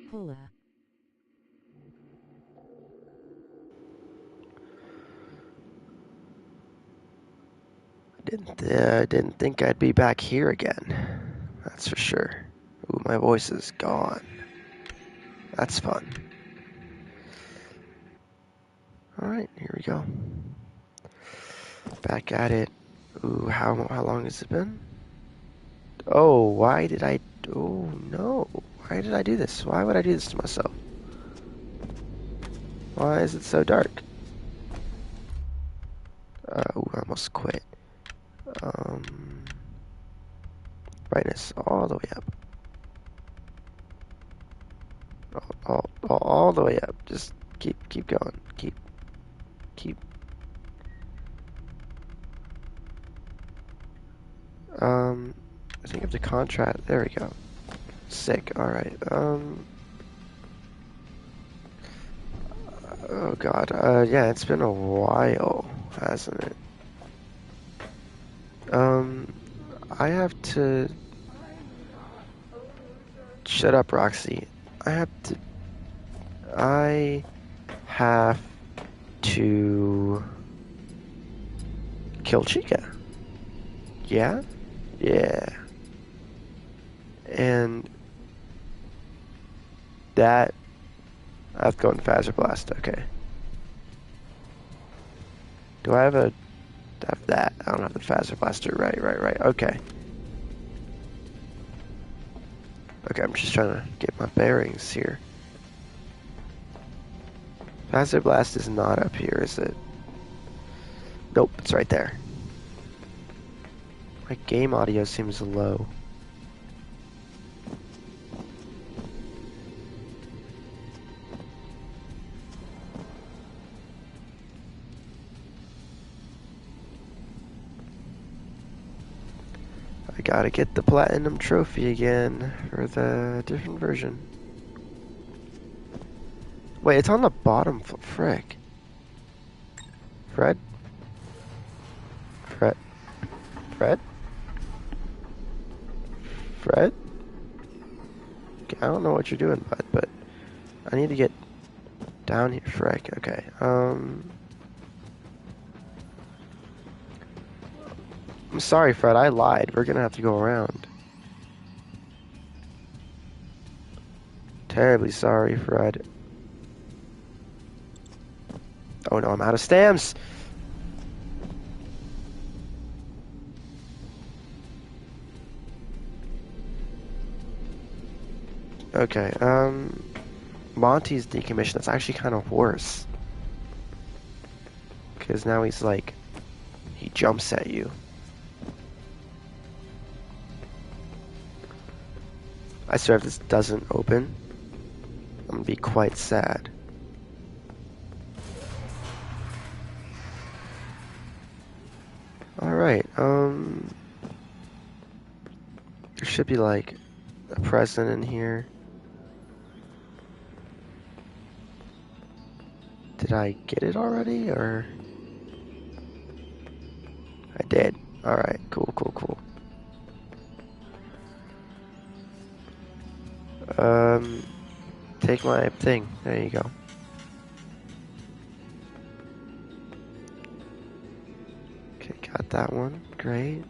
Puller. Didn't think I'd be back here again. That's for sure. Ooh, my voice is gone. That's fun. Alright, here we go. Back at it. Ooh, how long has it been? Oh, why did I... Oh, no. Why did I do this? Why would I do this to myself? Why is it so dark? Ooh, I almost quit. Um, brightness all the way up. All the way up. Just keep going. Keep. I think I have to contrast. There we go. Sick. All right. Oh God. Yeah, it's been a while, hasn't it? Um, I have to shut up, Roxy. I have to. I have to kill Chica. Yeah. Yeah. And that. I have to go in Phaser Blast. Okay. Do I have a? I have that. I don't have the Phaser Blaster. Right. Okay. Okay, I'm just trying to get my bearings here. Phaser Blast is not up here, is it? Nope, it's right there. My game audio seems low. I gotta get the Platinum Trophy again for the different version. Wait, it's on the bottom. Frick. Fred? Fred? Fred? Fred? Okay, I don't know what you're doing, bud, but I need to get down here. Frick. Okay. I'm sorry, Fred. I lied. We're gonna have to go around. Terribly sorry, Fred. Oh no, I'm out of stamps. Okay, Monty's decommission. That's actually kind of worse. Because now he's like, he jumps at you. I swear if this doesn't open, I'm gonna be quite sad. Alright, there should be like a present in here. Did I get it already, or? I did. Alright, cool. Take my thing. There you go. Okay, got that one. Great.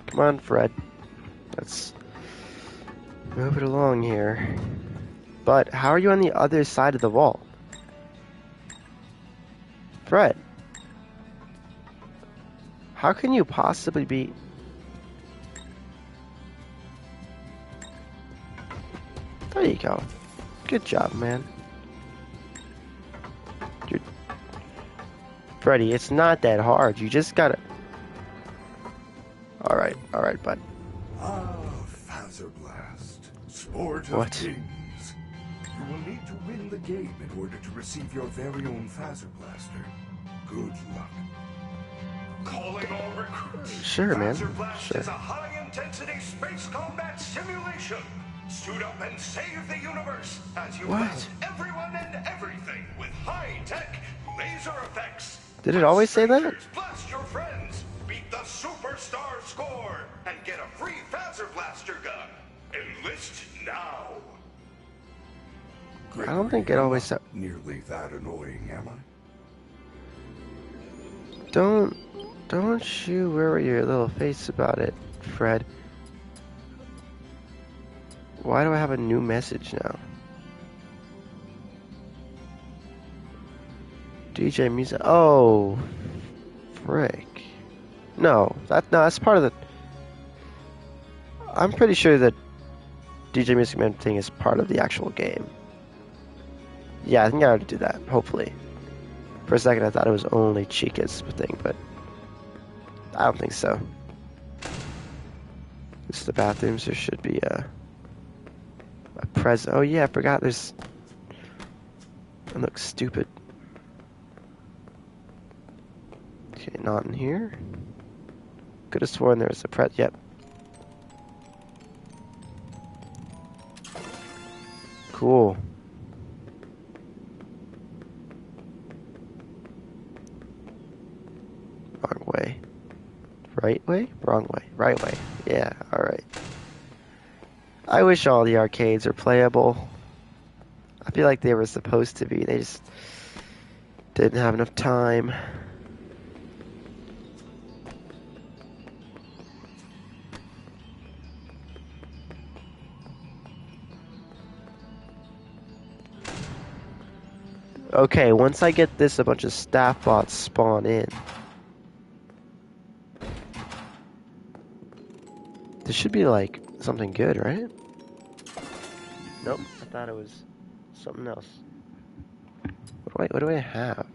Come on, Fred. Let's move it along here. But how are you on the other side of the wall? Fred, how can you possibly be... There you go. Good job, man. Dude. Freddy, it's not that hard. You just gotta... Alright, bud. Ah, Phaser Blast, sport of What? kings. You will need to win the game in order to receive your very own Phaser Blaster. Good luck. Calling all recruits. Sure, man. Phaser Blast Sure. is a high-intensity space combat simulation. Suit up and save the universe as you What? blast everyone and everything with high-tech laser effects. Did it always say that? Blast your friends. Beat the the Superstar Score and get a free Phaser Blaster gun. Enlist now. I don't think it always... Not nearly that annoying, am I? Don't you worry your little face about it, Fred. Why do I have a new message now? DJ Music. Oh, frick. No, that's part of the. I'm pretty sure that DJ Music Man thing is part of the actual game. Yeah, I think I ought to do that. Hopefully. For a second, I thought it was only Chica's thing, but I don't think so. This is the bathrooms. There should be a present. Oh yeah, I forgot. There's. I look stupid. Okay, not in here. Could have sworn there was a Yep. Cool. Wrong way. Right way? Wrong way. Right way. Yeah, alright. I wish all the arcades are playable. I feel like they were supposed to be. They just didn't have enough time. Okay, once I get this, a bunch of staff bots spawn in. This should be like something good, right? Nope, I thought it was something else. What do I have?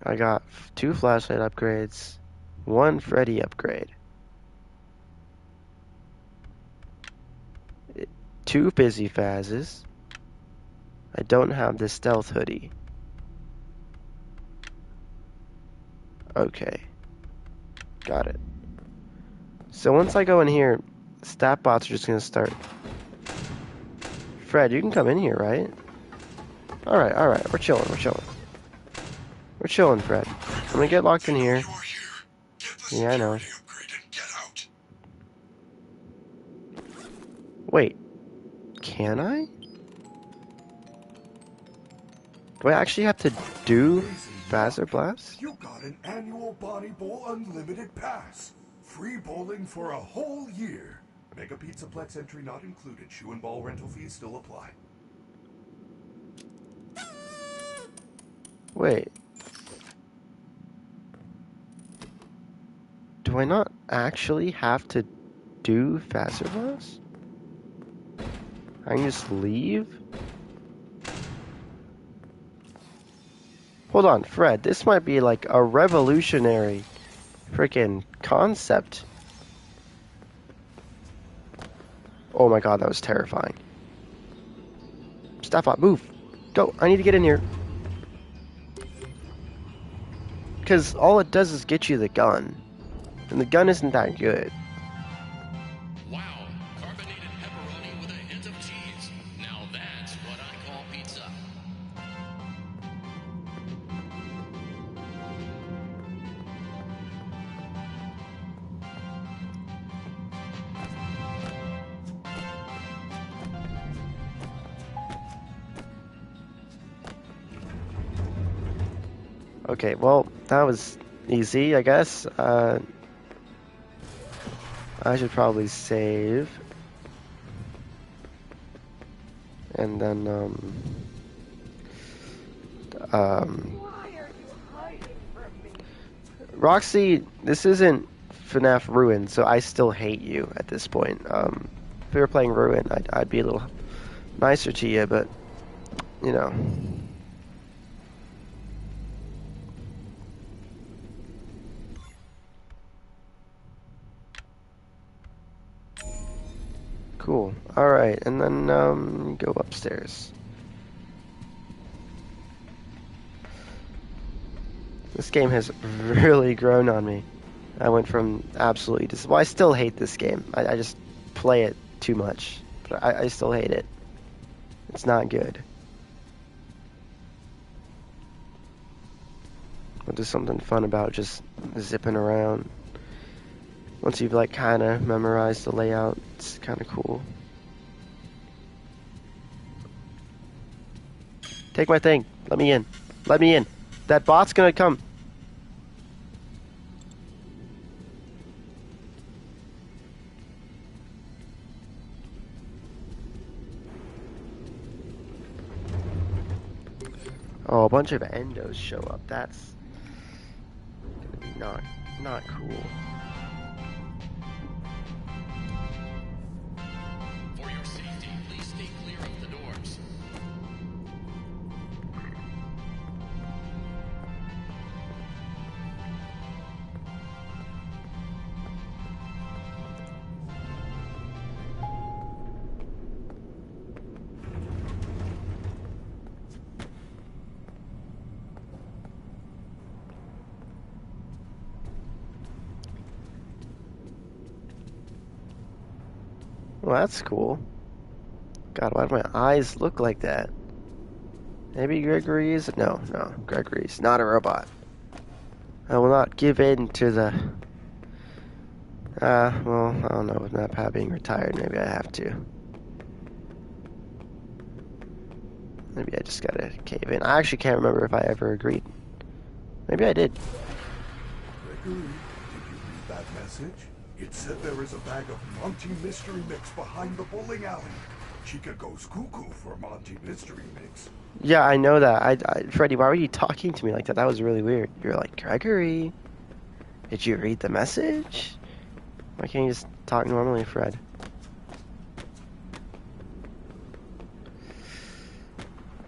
I got 2 flashlight upgrades, 1 Freddy upgrade, 2 Busy Fazes. I don't have the stealth hoodie. Okay. Got it. So once I go in here, stat bots are just gonna start. Fred, you can come in here, right? Alright, we're chilling, We're chilling, Fred. I'm gonna get locked in here. Yeah, I know. Wait. Can I? Do I actually have to do Phaser Blast? You got an annual Bonnie Bowl Unlimited Pass. Free bowling for a whole year. Mega Pizzaplex entry not included. Shoe and ball rental fees still apply. Wait. Do I not actually have to do Phaser Blast? I can just leave? Hold on, Fred, this might be like a revolutionary freaking concept. Oh my god, that was terrifying. Staff bot, move! Go, I need to get in here. Because all it does is get you the gun. And the gun isn't that good. Wow, carbonated pepperoni with a hint of cheese. Now that's what I call pizza. Okay, well, that was easy, I guess. I should probably save. And then, Why are you hiding from me? Roxy, this isn't FNAF Ruin, so I still hate you at this point. If we were playing Ruin, I'd be a little nicer to you, but, you know. Cool. Alright, and then, go upstairs. This game has really grown on me. I went from absolutely well, I still hate this game. I just play it too much. But I still hate it. It's not good. There's something fun about just zipping around. Once you've like kind of memorized the layout, it's kind of cool. Take my thing. Let me in. Let me in. That bot's gonna come. Oh, a bunch of endos show up. That's gonna be not cool. For your safety, please stay clear of the doors. Well, that's cool. God, why do my eyes look like that? Maybe Gregory's? No, Gregory's not a robot. I will not give in to the... well, I don't know, with MatPat being retired, maybe I have to. Maybe I just gotta cave in. I actually can't remember if I ever agreed. Maybe I did. Gregory, did you read that message? It said there is a bag of Monty Mystery Mix behind the bowling alley. Chica goes cuckoo for Monty Mystery Mix. Yeah, I know that. Freddy, why were you talking to me like that? That was really weird. You're like, Gregory, did you read the message? Why can't you just talk normally, Fred?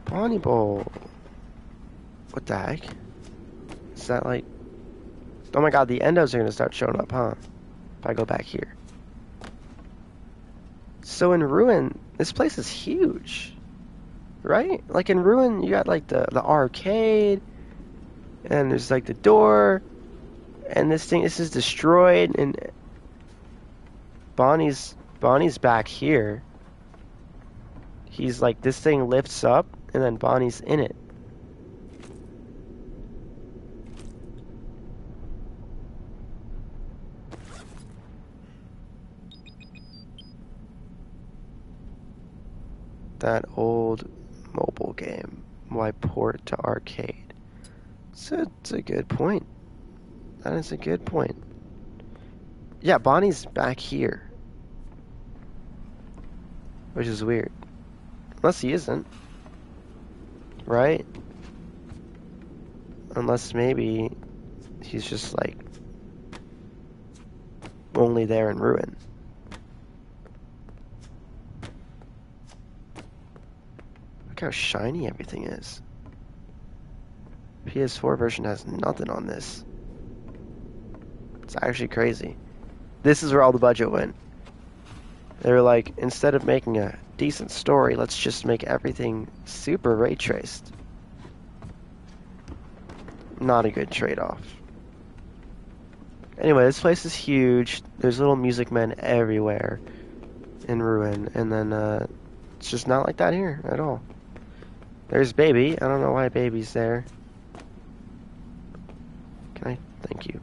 Bonnie Bowl. What the heck? Is that like... Oh my god, the endos are gonna start showing up, huh? If I go back here. So in Ruin, this place is huge. Right? Like in Ruin, you got like the arcade, and there's like the door, and this is destroyed, and Bonnie's back here. He's like, this thing lifts up, and then Bonnie's in it. That old mobile game, why port to arcade? So it's a good point. That is a good point. Yeah, Bonnie's back here, which is weird. Unless he isn't, right? Unless maybe he's just like only there in Ruin. Look how shiny everything is. PS4 version has nothing on this. It's actually crazy. This is where all the budget went. They were like, instead of making a decent story, let's just make everything super ray traced. Not a good trade-off. Anyway, this place is huge. There's little music men everywhere in Ruin, and then it's just not like that here at all. There's Baby. I don't know why Baby's there. Can I? Thank you.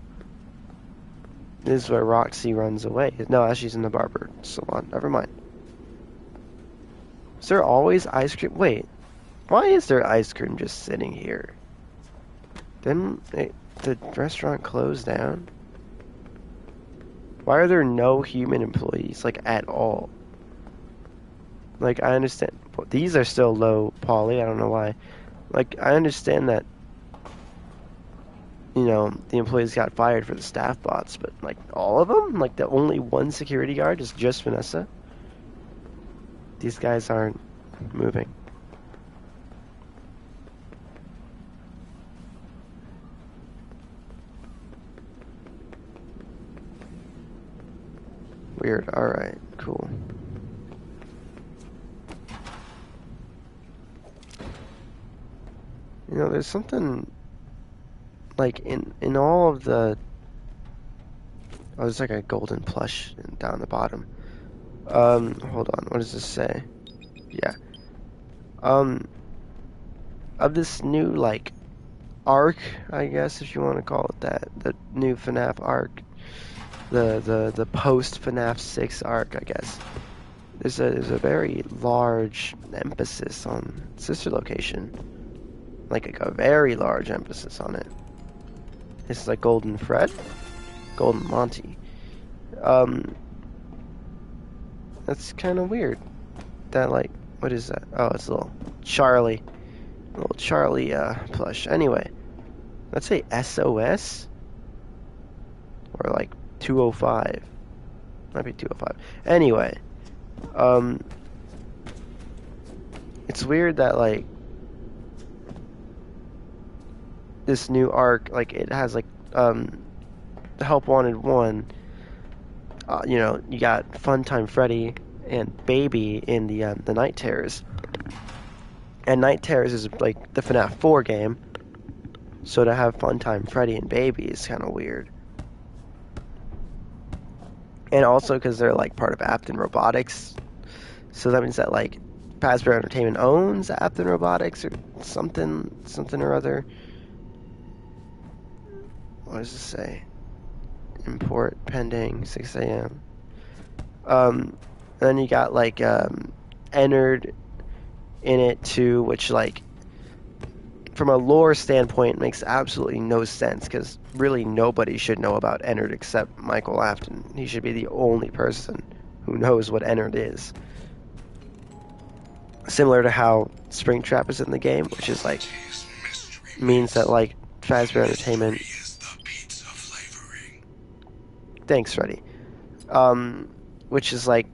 This is where Roxy runs away. No, she's in the barber salon. Never mind. Is there always ice cream? Wait. Why is there ice cream just sitting here? Didn't the restaurant close down? Why are there no human employees, like, at all? Like, I understand. These are still low poly. I don't know why. Like, I understand that, you know, the employees got fired for the staff bots, but, like, all of them? Like, the only one security guard is just Vanessa? These guys aren't moving. Weird. Alright, cool. You know, there's something like in all of the... Oh, there's like a golden plush down the bottom. Hold on, what does this say? Yeah. Of this new, like, arc, I guess, if you want to call it that. The new FNAF arc. The post FNAF 6 arc, I guess. There's a very large emphasis on sister location. Like a very large emphasis on it. This is like Golden Fred? Golden Monty. That's kind of weird. That, like, what is that? Oh, it's a little Charlie plush. Anyway, let's say SOS or like 205. Might be 205. Anyway, it's weird that, like, this new arc, like, it has like the Help Wanted 1. You know, you got Funtime Freddy and Baby in the Night Terrors. And Night Terrors is like the FNAF 4 game. So to have Funtime Freddy and Baby is kind of weird. And also because they're like part of Apton Robotics. So that means that like Fazbear Entertainment owns Apton Robotics or something or other. What does this say? Import pending 6 a.m. Then you got like Ennard in it too, which, like, from a lore standpoint makes absolutely no sense because really nobody should know about Ennard except Michael Afton. He should be the only person who knows what Ennard is. Similar to how Springtrap is in the game, which is like means that like Fazbear Entertainment. Thanks, Freddy. Which is like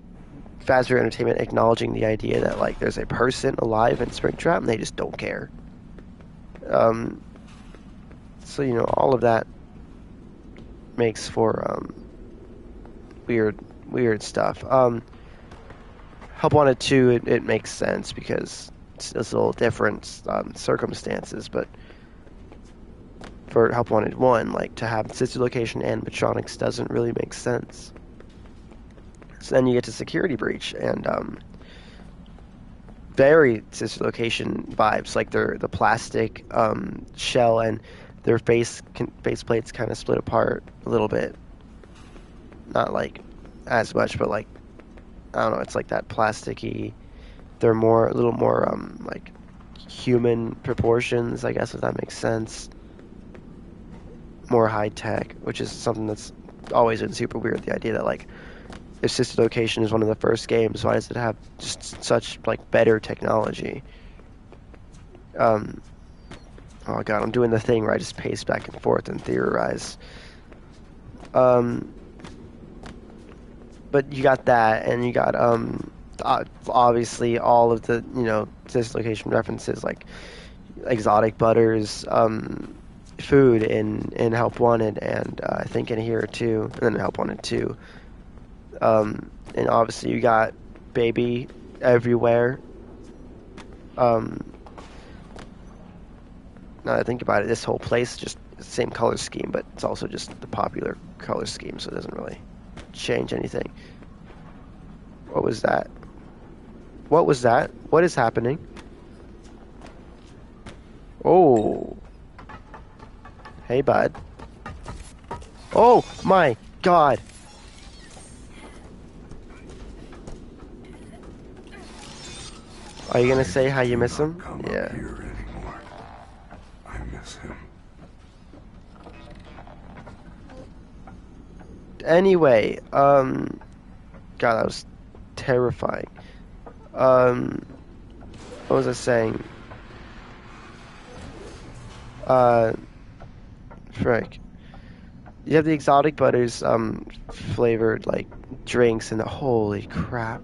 Fazbear Entertainment acknowledging the idea that like there's a person alive in Springtrap and they just don't care. So you know, all of that makes for weird stuff. Help Wanted 2, it makes sense because it's a little different circumstances, but for Help Wanted 1, like, to have sister location and animatronics doesn't really make sense. So then you get to Security Breach, and very sister location vibes, like the plastic shell and their face plates kind of split apart a little bit. Not like as much, but like, I don't know, it's like that plasticky. They're a little more like human proportions, I guess, if that makes sense. More high tech, which is something that's always been super weird. The idea that like if Sister Location is one of the first games, why does it have just such like better technology? Oh god, I'm doing the thing where I just pace back and forth and theorize. But you got that, and you got obviously all of the, you know, Sister Location references, like Exotic Butters, food in Help Wanted, and I think in here too, and then Help Wanted 2. And obviously you got Baby everywhere. Now that I think about it, this whole place is just the same color scheme, but it's also just the popular color scheme, so it doesn't really change anything. What was that? What was that? What is happening? Oh. Hey, bud. Oh my god. Are you gonna say how you miss him? Yeah. I miss him. Anyway, God, that was terrifying. What was I saying? Frick. You have the Exotic Butters, flavored, like, drinks, and holy crap.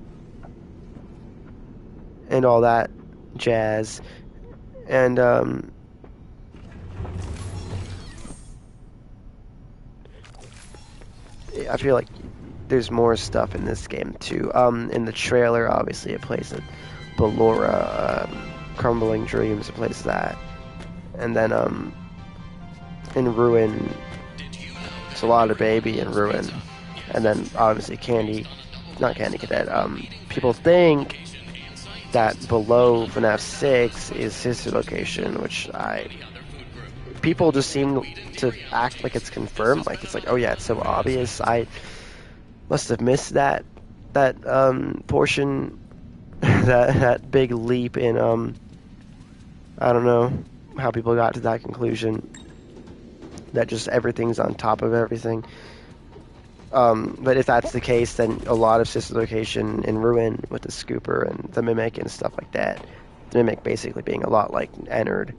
And all that jazz. And, I feel like there's more stuff in this game, too. In the trailer, obviously, it plays at Ballora, Crumbling Dreams, it plays that. And then, in Ruin, it's a lot of Baby in Ruin. And then, obviously, not Candy Cadet, people think that below FNAF 6 is Sister Location, which I people just seem to act like it's confirmed. Like it's like, oh yeah, it's so obvious. I must have missed that portion, that big leap in I don't know how people got to that conclusion. That just everything's on top of everything. But if that's the case, then a lot of Sister Location in Ruin with the Scooper and the Mimic and stuff like that. The Mimic basically being a lot like Ennard.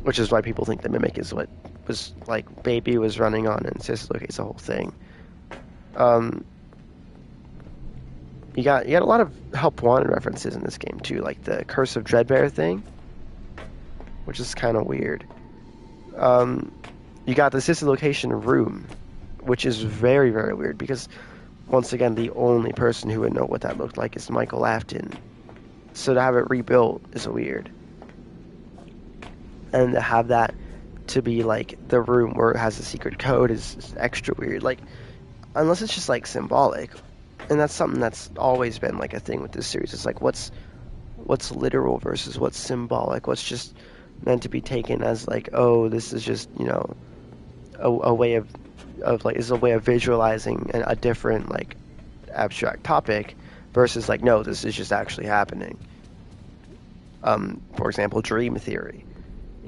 Which is why people think the Mimic is what was like Baby was running on and Sister Locate's the whole thing. You got a lot of Help Wanted references in this game too, like the Curse of Dreadbear thing, which is kind of weird. You got the Sister Location room, which is very, very weird because, once again, the only person who would know what that looked like is Michael Afton. So to have it rebuilt is weird. And to have that to be like the room where it has a secret code is extra weird. Like, unless it's just like symbolic. And that's something that's always been like a thing with this series. It's like what's literal versus what's symbolic. What's just meant to be taken as like, oh, this is just, you know, a way of like, is a way of visualizing a different like abstract topic versus like, no, this is just actually happening. For example, dream theory.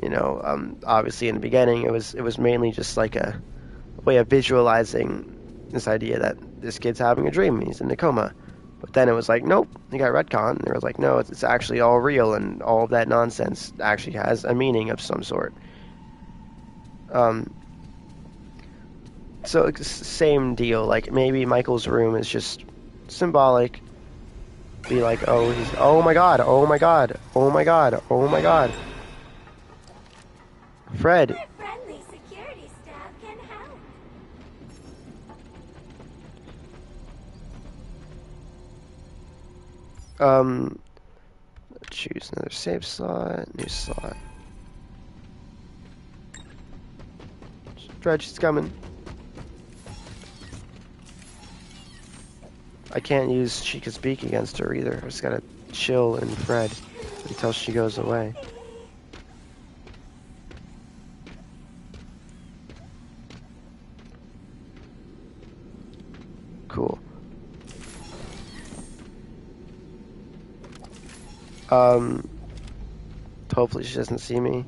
You know, obviously in the beginning it was mainly just like a way of visualizing this idea that this kid's having a dream, he's in a coma. But then it was like, nope, they got retcon. They were like, no, it's actually all real, and all of that nonsense actually has a meaning of some sort. So it's the same deal. Like maybe Michael's room is just symbolic. Be like, oh, he's, oh my god, oh my god, oh my god, oh my god. Fred. My friendly security staff can help. Choose another save slot, new slot. Fred, she's coming. I can't use Chica's Beak against her either. I just gotta chill in Fred until she goes away. Cool. Hopefully she doesn't see me.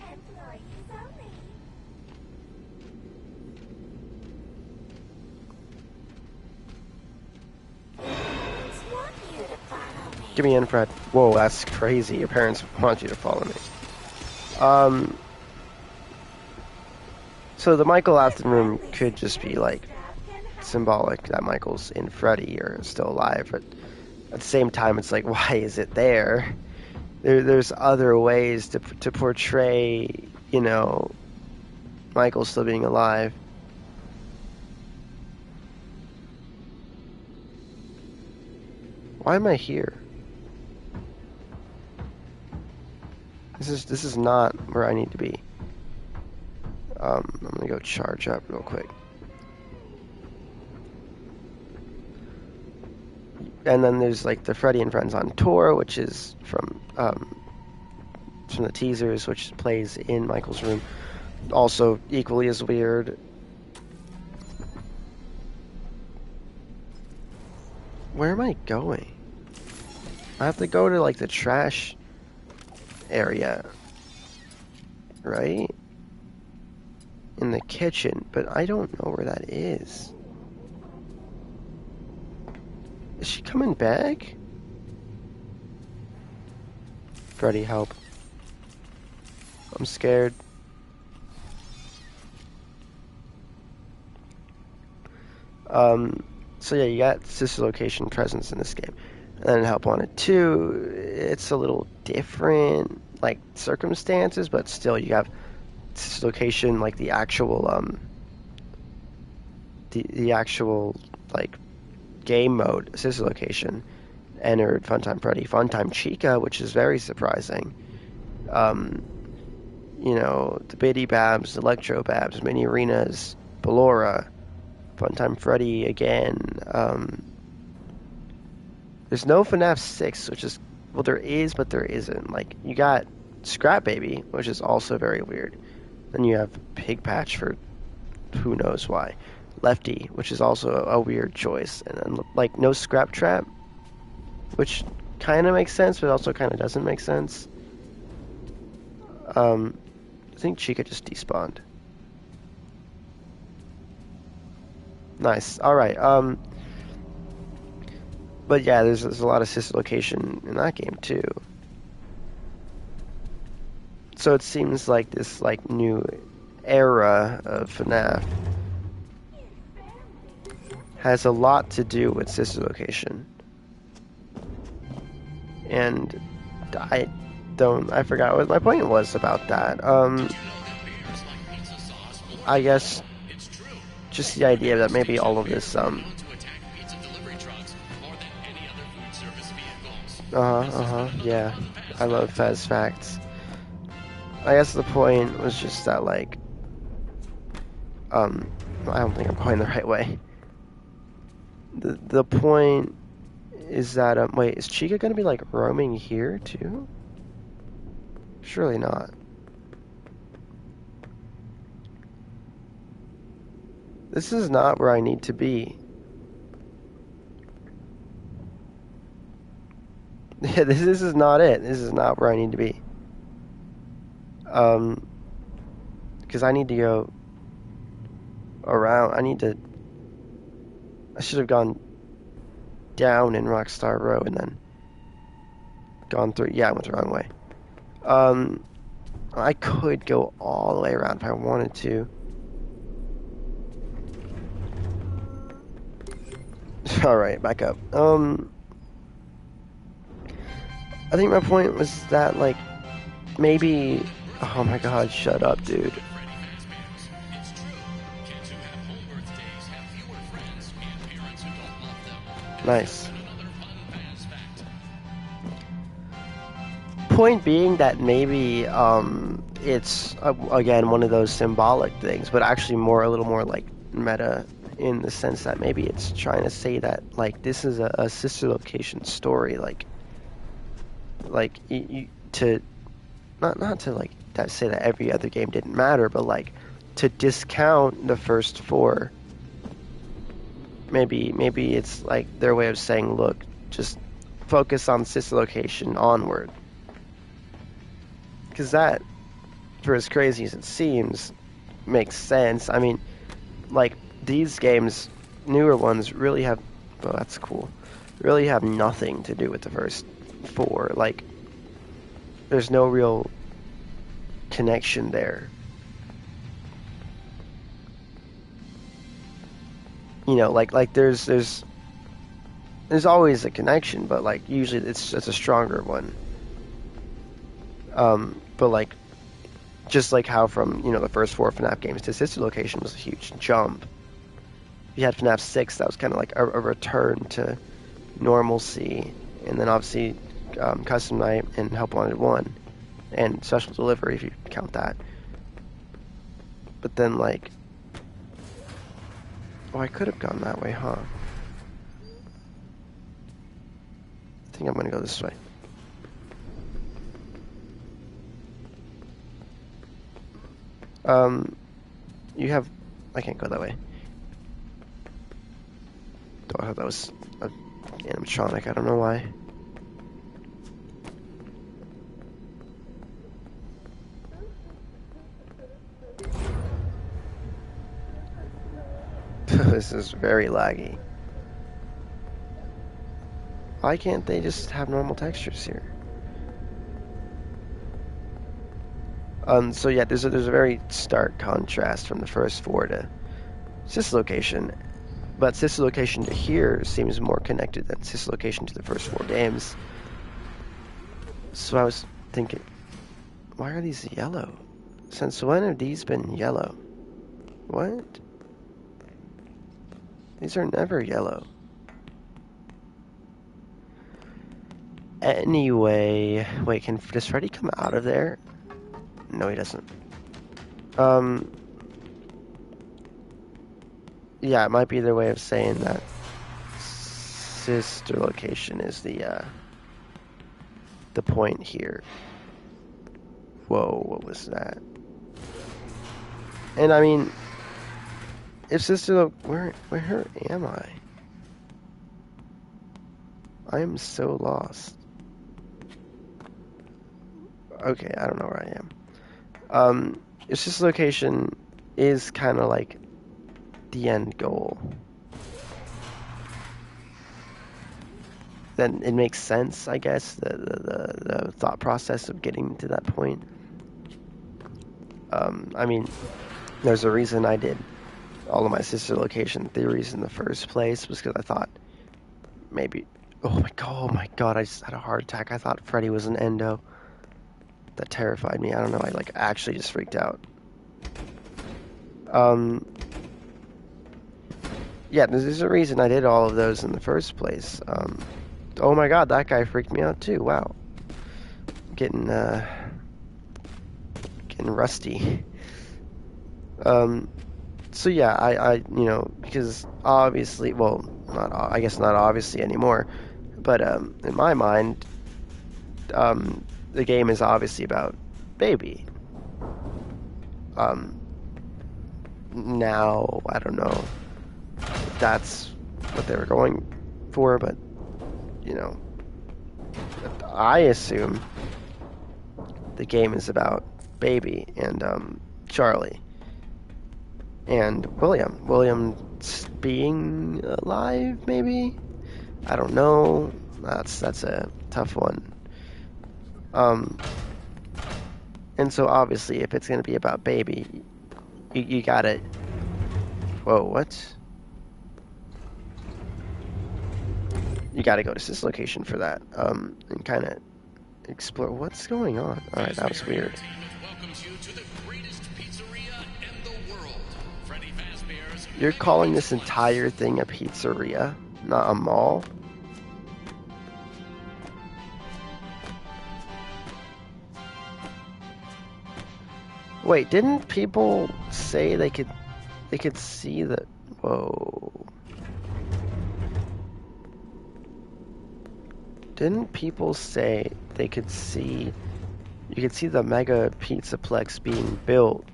Employees only. Parents want you to follow me. Give me in, Fred. Whoa, that's crazy. Your parents want you to follow me. So the Michael Afton room could just be like symbolic that Michael's and Freddy are still alive, but at the same time, it's like, why is it there? There's other ways to portray, you know, Michael still being alive. Why am I here? This is not where I need to be. I'm gonna go charge up real quick. And then there's like the Freddy and Friends on Tour, which is from the teasers, which plays in Michael's room. Also equally as weird. Where am I going? I have to go to like the trash area, right? In the kitchen, but I don't know where that is. Is she coming back? Freddy, help. I'm scared. So yeah, you got Sister Location presence in this game. And then Help Wanted 2, it's a little different, like, circumstances, but still you have Sister Location, like the actual, the actual, like, game mode, Sister Location, Ennard, Funtime Freddy, Funtime Chica, which is very surprising. You know, the Biddy Babs, Electro Babs, Mini Arenas, Ballora, Funtime Freddy again, There's no FNAF 6, which is, well, there is, but there isn't. Like, you got Scrap Baby, which is also very weird. Then you have Pig Patch for who knows why. Lefty, which is also a weird choice. And then, like, no Scrap Trap, which kind of makes sense, but also kind of doesn't make sense. I think Chica just despawned. Nice. Alright, but yeah, there's a lot of sister location in that game too. So it seems like this like new era of FNAF has a lot to do with sister location. And I forgot what my point was about that. I guess just the idea that maybe all of this yeah. I love Fez facts. I guess the point was just that, like, I don't think I'm going the right way. The point is that, wait, is Chica gonna be, like, roaming here, too? Surely not. This is not where I need to be. Yeah, this is not it. This is not where I need to be. Because I need to go around. I should have gone down in Rockstar Row and then gone through. Yeah, I went the wrong way. I could go all the way around if I wanted to. Alright, back up. I think my point was that, like, maybe... Oh my god, shut up, dude. Nice. Point being that maybe, it's, again, one of those symbolic things, but actually a little more, like, meta, in the sense that maybe it's trying to say that, like, this is a sister location story, like you to not to like that say that every other game didn't matter, but like to discount the first four. Maybe it's like their way of saying, look, just focus on sister location onward, because that, for as crazy as it seems, makes sense. I mean, like, these games, newer ones, really have, oh, that's cool, really have nothing to do with the first four. Like, there's no real connection there. You know, like there's always a connection, but like usually it's a stronger one. But like, just like how from, you know, the first four FNAF games to sister location was a huge jump. You had FNAF 6, that was kind of like a return to normalcy, and then obviously Custom Night and Help Wanted 1, and Special Delivery if you count that. But then, like, oh, I could have gone that way, huh? I think I'm gonna go this way. You have, I can't go that way. Oh, I thought that was an animatronic, I don't know why. This is very laggy. Why can't they just have normal textures here? So yeah, there's a very stark contrast from the first four to sister location, but sister location to here seems more connected than sister location to the first four games. So I was thinking, why are these yellow? Since when have these been yellow? What? These are never yellow. Anyway, wait, does Freddy come out of there? No, he doesn't. Yeah, it might be their way of saying that sister location is the point here. Whoa, what was that? And I mean, if sister, where am I? I am so lost. Okay, I don't know where I am. If sister location is kind of like the end goal, then it makes sense, I guess, the thought process of getting to that point. I mean, there's a reason I did all of my sister location theories in the first place, was because I thought maybe, oh my god, I just had a heart attack. I thought Freddy was an endo. That terrified me. I don't know, I like actually just freaked out. Yeah, there's a reason I did all of those in the first place. Oh my god, that guy freaked me out too. Wow. Getting rusty. So yeah, I you know, because obviously, well, I guess not obviously anymore, but in my mind, the game is obviously about Baby. Now I don't know if that's what they were going for, but you know, I assume the game is about Baby and Charlie and William. William being alive, maybe? I don't know. That's a tough one. And so obviously, if it's gonna be about Baby, you gotta. Whoa, what? You gotta go to this location for that, and kind of explore what's going on. All right, that was weird. You're calling this entire thing a pizzeria, not a mall? Wait, didn't people say they could see the... Whoa. Didn't people say they could see... You could see the Mega Pizzaplex being built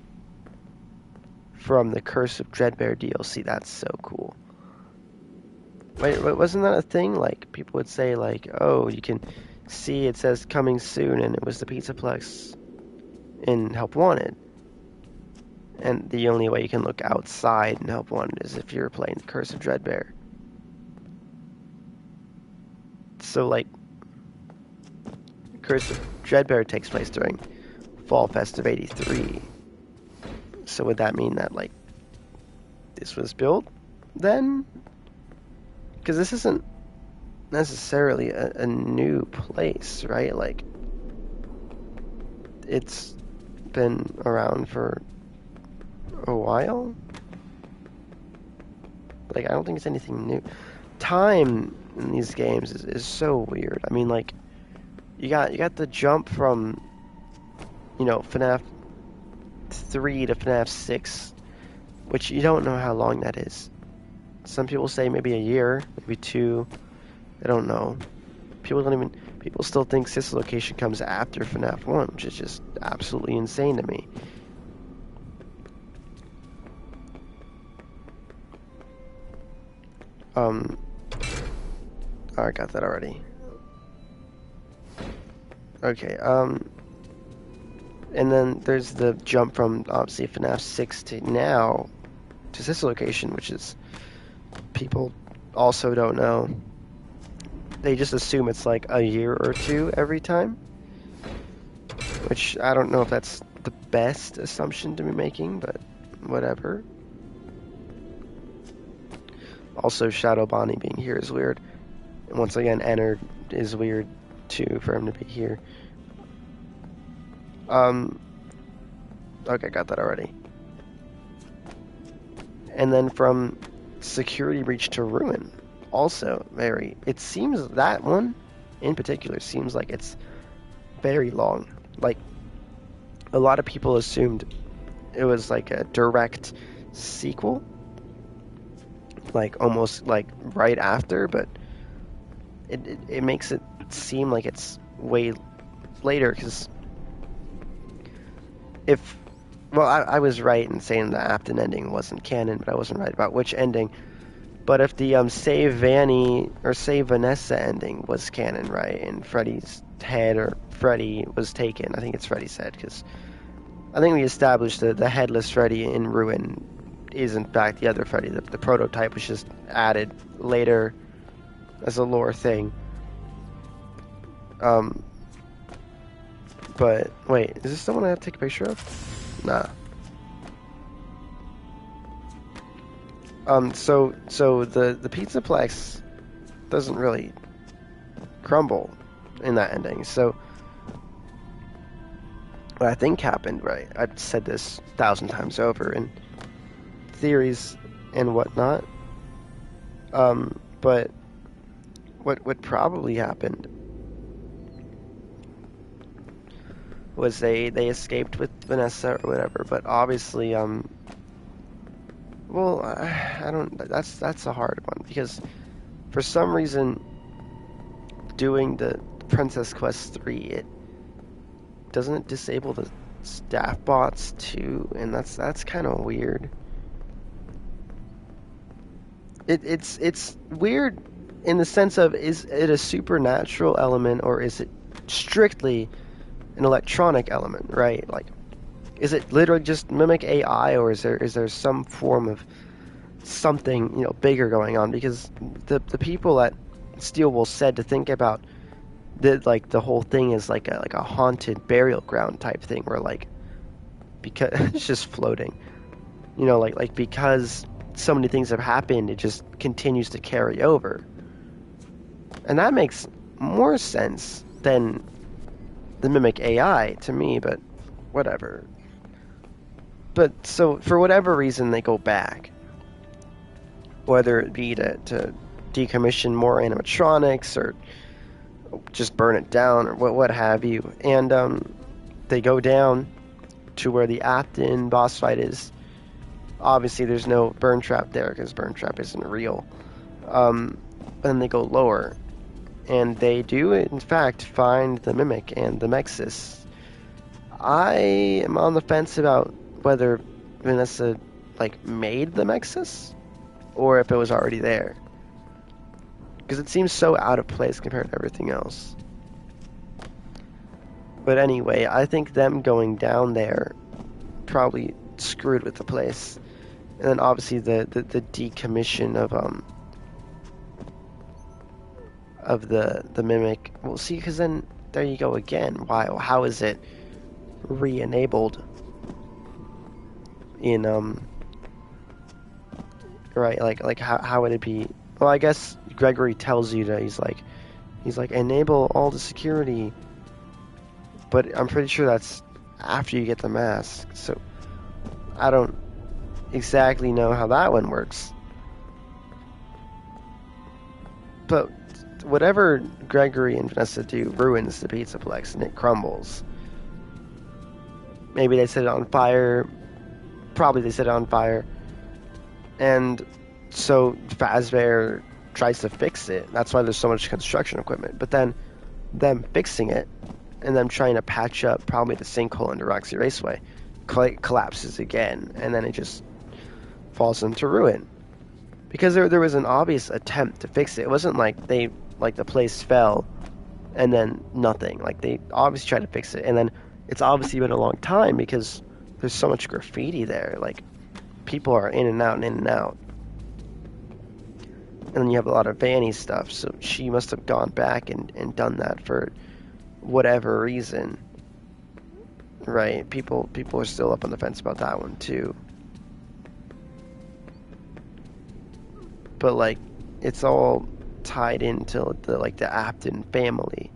from the Curse of Dreadbear DLC? That's so cool. Wait, wasn't that a thing? Like, people would say, like, oh, you can see it says coming soon, and it was the Pizzaplex in Help Wanted. And the only way you can look outside in Help Wanted is if you're playing the Curse of Dreadbear. So, like, Curse of Dreadbear takes place during Fall Fest of 83. So would that mean that, like, this was built then? Because this isn't necessarily a new place, right? Like, it's been around for a while. Like, I don't think it's anything new. Time in these games is so weird. I mean, like, you got the jump from, you know, FNAF 3 to FNAF 6, which you don't know how long that is. Some people say maybe a year, maybe 2. I don't know. People still think Sister Location comes after FNAF 1, which is just absolutely insane to me. Oh, I got that already. Okay, and then there's the jump from, obviously, FNAF 6 to now to Sister Location, which is, people also don't know. They just assume it's like a year or 2 every time, which I don't know if that's the best assumption to be making, but whatever. Also, Shadow Bonnie being here is weird. And once again, Ennard is weird too for him to be here. Okay, got that already. And then from Security Breach to Ruin, also very... It seems that one, in particular, seems like it's very long. Like, a lot of people assumed it was like a direct sequel. Like, almost like right after, but it makes it seem like it's way later, because if, well, I was right in saying the Afton ending wasn't canon, but I wasn't right about which ending. But if the Save Vanny or Save Vanessa ending was canon, right, and Freddy's head or Freddy was taken, I think it's Freddy's head, because I think we established that the headless Freddy in Ruin is in fact the other Freddy. The prototype was just added later as a lore thing. But wait, is this someone I have to take a picture of? Nah. So the Pizzaplex doesn't really crumble in that ending. So what I think happened, right? I've said this 1,000 times over in theories and whatnot. But what probably happened was they escaped with Vanessa or whatever. But obviously, well, I don't. That's a hard one, because for some reason, doing the Princess Quest 3, it doesn't disable the staff bots too, and that's kind of weird. It's weird in the sense of, is it a supernatural element or is it strictly an electronic element, right? Like, is it literally just Mimic AI, or is there some form of something, you know, bigger going on? Because the people at Steelwool said to think about that, like, the whole thing is like a haunted burial ground type thing, where, like, because it's just floating, you know, like because so many things have happened, it just continues to carry over, and that makes more sense than the Mimic AI to me. But whatever. But so for whatever reason they go back, whether it be to decommission more animatronics or just burn it down or what have you, and they go down to where the Afton boss fight is. Obviously there's no burn trap there because burn trap isn't real. And then they go lower, and they do in fact find the Mimic and the Mexis. I am on the fence about whether Vanessa, like, made the Mexis or if it was already there, because it seems so out of place compared to everything else. But anyway, I think them going down there probably screwed with the place. And then obviously the decommission of the Mimic. We'll see, because then there you go again. Why? How is it re-enabled in right? Like how would it be? Well, I guess Gregory tells you that he's like enable all the security, but I'm pretty sure that's after you get the mask. So I don't exactly know how that one works. But whatever Gregory and Vanessa do ruins the Pizzaplex and it crumbles. Maybe they set it on fire. Probably they set it on fire. And so Fazbear tries to fix it. That's why there's so much construction equipment. But then them fixing it and them trying to patch up probably the sinkhole into Roxy Raceway collapses again. And then it just falls into ruin. Because there was an obvious attempt to fix it. It wasn't like the place fell and then nothing. Like, they obviously tried to fix it. And then it's obviously been a long time because there's so much graffiti there. Like, people are in and out and in and out. And then you have a lot of Vanny stuff, so she must have gone back and done that for whatever reason. Right? People are still up on the fence about that one too. But, like, it's all tied into the Afton family,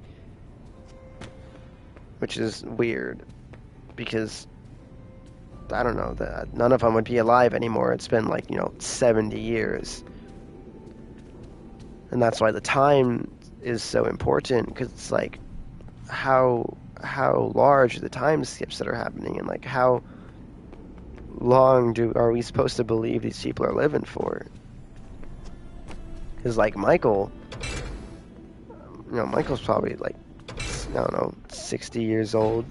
which is weird because I don't know, that none of them would be alive anymore. It's been 70 years, and that's why the time is so important, because it's like how large are the time skips that are happening, and like how long are we supposed to believe these people are living for? Because like Michael, you know, Michael's probably like, I don't know, 60 years old,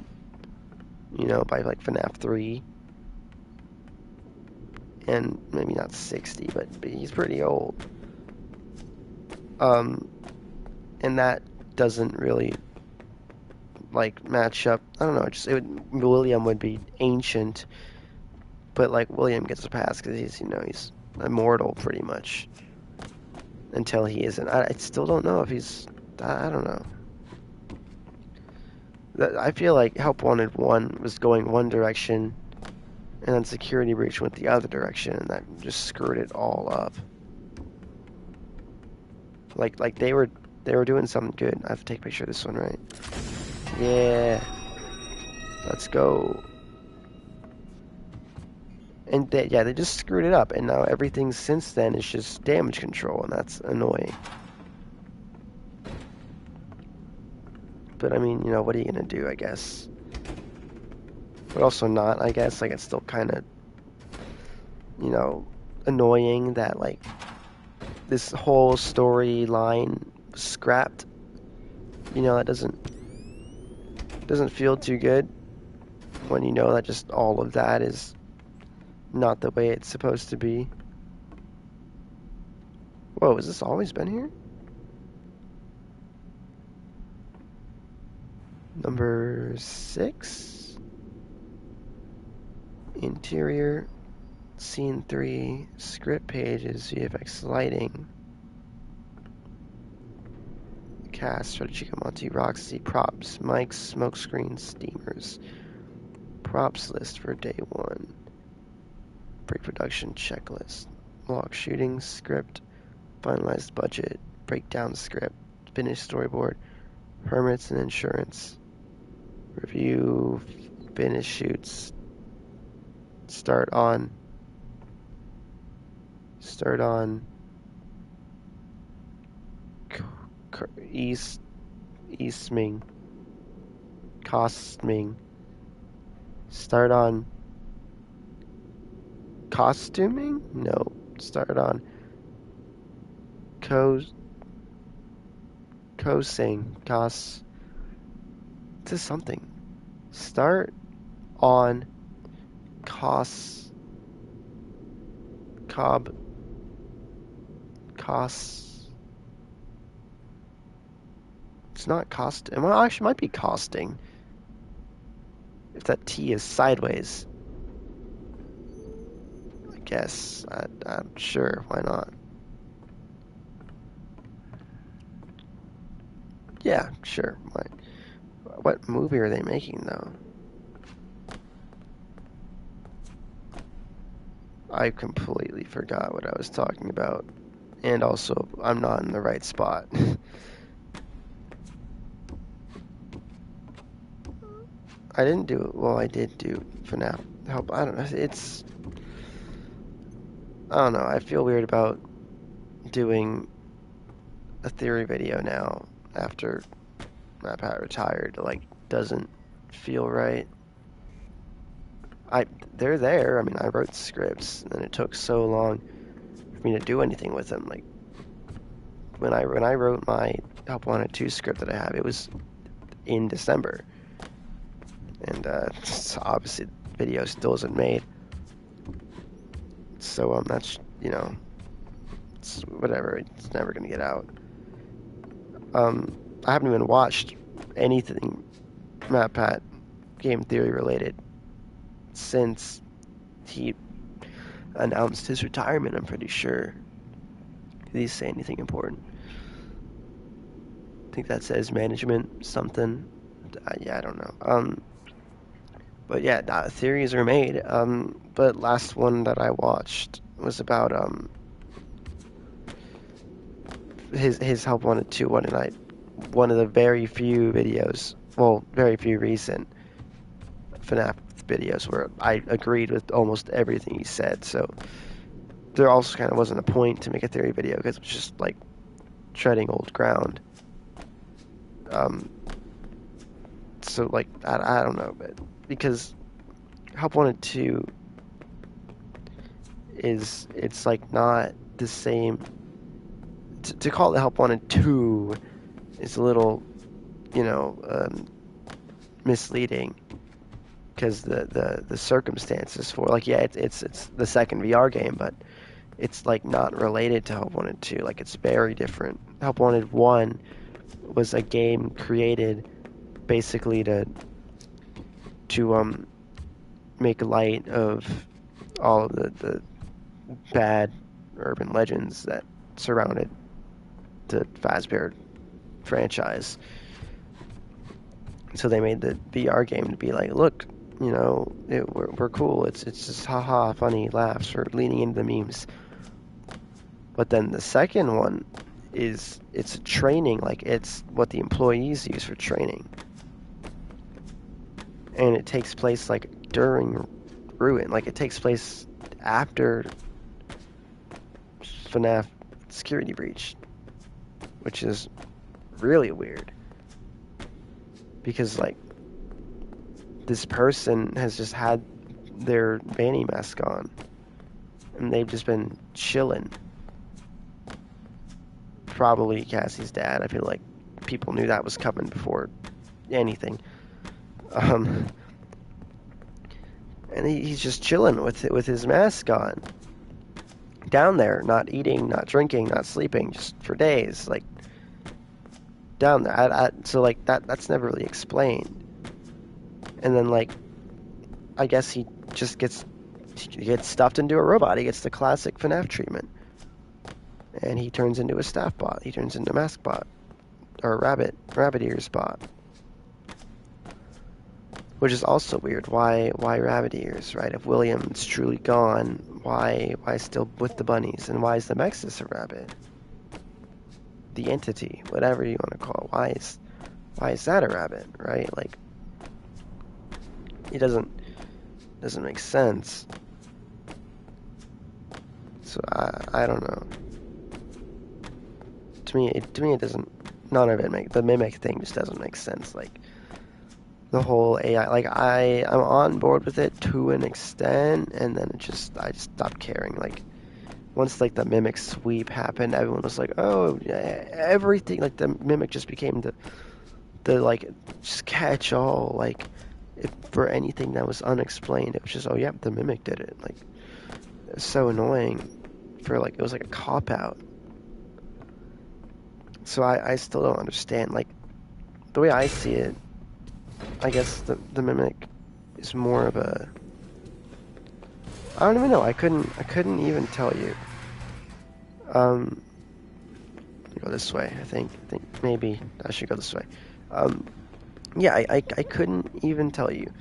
you know, by like FNAF 3. And maybe not 60, but he's pretty old. And that doesn't really like match up. I don't know. William would be ancient, but like William gets a pass because he's, you know, he's immortal pretty much until he isn't. I still don't know if he's. I don't know. I feel like Help Wanted 1 was going one direction, and then Security Breach went the other direction, and that just screwed it all up. Like they were doing something good. I have to take a picture of this one, right? Yeah. Let's go. And they just screwed it up, and now everything since then is just damage control, and that's annoying. But I mean, you know, what are you gonna do, I guess? But also not, I guess. Like, it's still kind of, you know, annoying that, like, this whole storyline scrapped. You know, that doesn't feel too good when you know that just all of that is not the way it's supposed to be. Whoa, has this always been here? Number 6. Interior. Scene 3. Script pages. VFX lighting. Cast. Freddy Chico Monty. Roxy. Props. Mics. Smokescreen. Steamers. Props list for day 1. Pre-production checklist. Log shooting. Script. Finalized budget. Breakdown script. Finished storyboard. Permits and insurance. Review. Finish shoots. Start on Eastming. Costuming. Start on costuming? No. Start on co-sing. This is something. Start on cost. It's not cost. Well, actually, might be costing. If that T is sideways. I guess. I'm sure. Why not? Yeah, sure. What movie are they making, though? I completely forgot what I was talking about. And also, I'm not in the right spot. I didn't do it. Well, I did do FNAF Help. I don't know. I don't know. I feel weird about doing a theory video now after MatPat retired. Like, doesn't feel right. They're there. I mean, I wrote scripts, and it took so long for me to do anything with them. Like, when I wrote my Help Wanted 2 script that I have, it was in December. And so obviously the video still isn't made. So that's, you know, it's whatever. It's never gonna get out. I haven't even watched anything MatPat game theory related since he announced his retirement. I'm pretty sure. Did he say anything important? I think that says management something. Yeah, I don't know. But yeah, theories are made. But last one that I watched was about his Help Wanted 2 one, and one of the very few videos, well, very few recent FNAF videos where I agreed with almost everything he said. So there also kind of wasn't a point to make a theory video because it was just like treading old ground. So like I don't know, but because Help Wanted 2 it's like not the same. To call it Help Wanted 2 is a little, misleading because the circumstances for like yeah it's the second VR game, but it's like not related to Help Wanted 2. Like it's very different. Help Wanted 1 was a game created basically to make light of all of the bad urban legends that surrounded the Fazbear franchise. So they made the VR game to be like, look, we're cool. It's just haha, funny laughs. We're leaning into the memes. But then the second one it's a training, like it's what the employees use for training, and it takes place like during Ruin, like it takes place after FNAF security breach, which is really weird because like this person has just had their Vanny mask on and they've just been chilling. Probably Cassie's dad. I feel like people knew that was coming before anything. And he's just chilling with his mask on. Down there, not eating, not drinking, not sleeping, just for days, like down there. So like that's never really explained. And then like I guess he gets stuffed into a robot. He gets the classic FNAF treatment. And he turns into a staff bot. He turns into a mask bot. Or a rabbit ears bot. Which is also weird. Why rabbit ears, right? If William's truly gone, why still with the bunnies? And why is the Mexus a rabbit? The entity, whatever you want to call it. Why is that a rabbit, right? Like it doesn't make sense. So I don't know. To me it doesn't. None of it the mimic thing just doesn't make sense. Like the whole AI, like I'm on board with it to an extent, and then I just stopped caring. Like once like the mimic sweep happened, everyone was like, oh yeah, everything, like the mimic just became the like just catch all, like for anything that was unexplained. It was just, oh yeah, the mimic did it. Like it was so annoying. For like it was like a cop out. So I still don't understand. Like the way I see it, I guess the mimic is more of a, I don't even know. I couldn't even tell you. Go this way. I think maybe I should go this way. Yeah, I couldn't even tell you.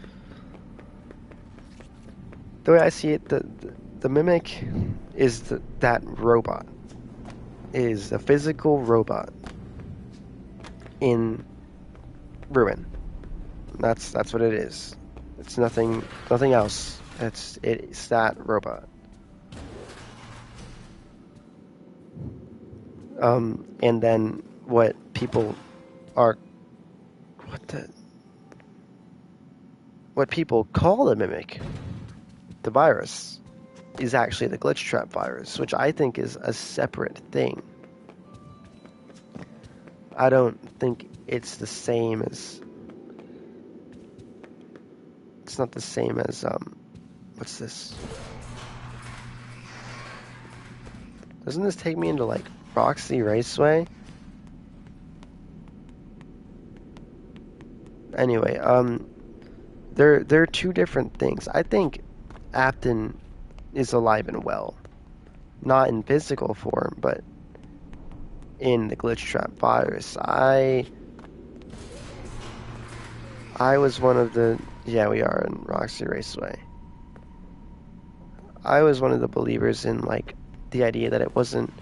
The way I see it, the mimic is that robot. Is a physical robot in Ruin. That's what it is. It's nothing else. It's that robot. And then what people call the mimic, the virus, is actually the glitch trap virus, which I think is a separate thing. I don't think it's the same as. It's not the same as what's this? Doesn't this take me into like Roxy Raceway? Anyway, they're two different things. I think Afton is alive and well, not in physical form, but in the glitch trap virus. I was one of the, yeah, we are in Roxy Raceway. I was one of the believers in like the idea that it wasn't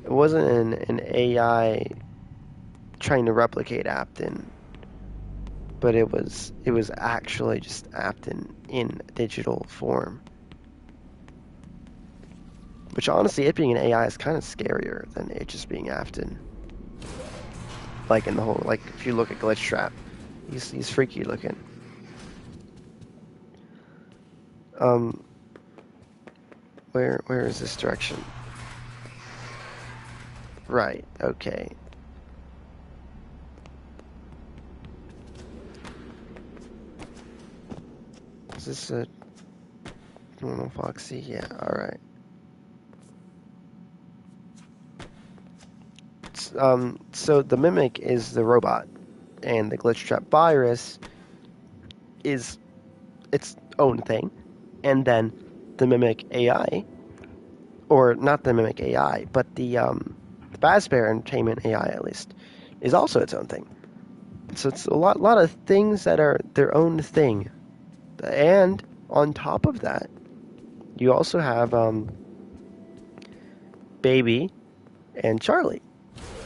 an AI trying to replicate Afton, but it was actually just Afton in digital form. Which honestly, it being an AI is kind of scarier than it just being Afton. Like in the whole, like if you look at Glitch Trap, he's freaky looking. Where is this direction? Right, okay. Is this a normal Foxy? Yeah, alright. So the Mimic is the robot, and the Glitch Trap virus is its own thing. And then the Mimic AI, or not the Mimic AI, but the Fazbear Entertainment AI at least, is also its own thing. So it's a lot of things that are their own thing. And on top of that, you also have Baby and Charlie,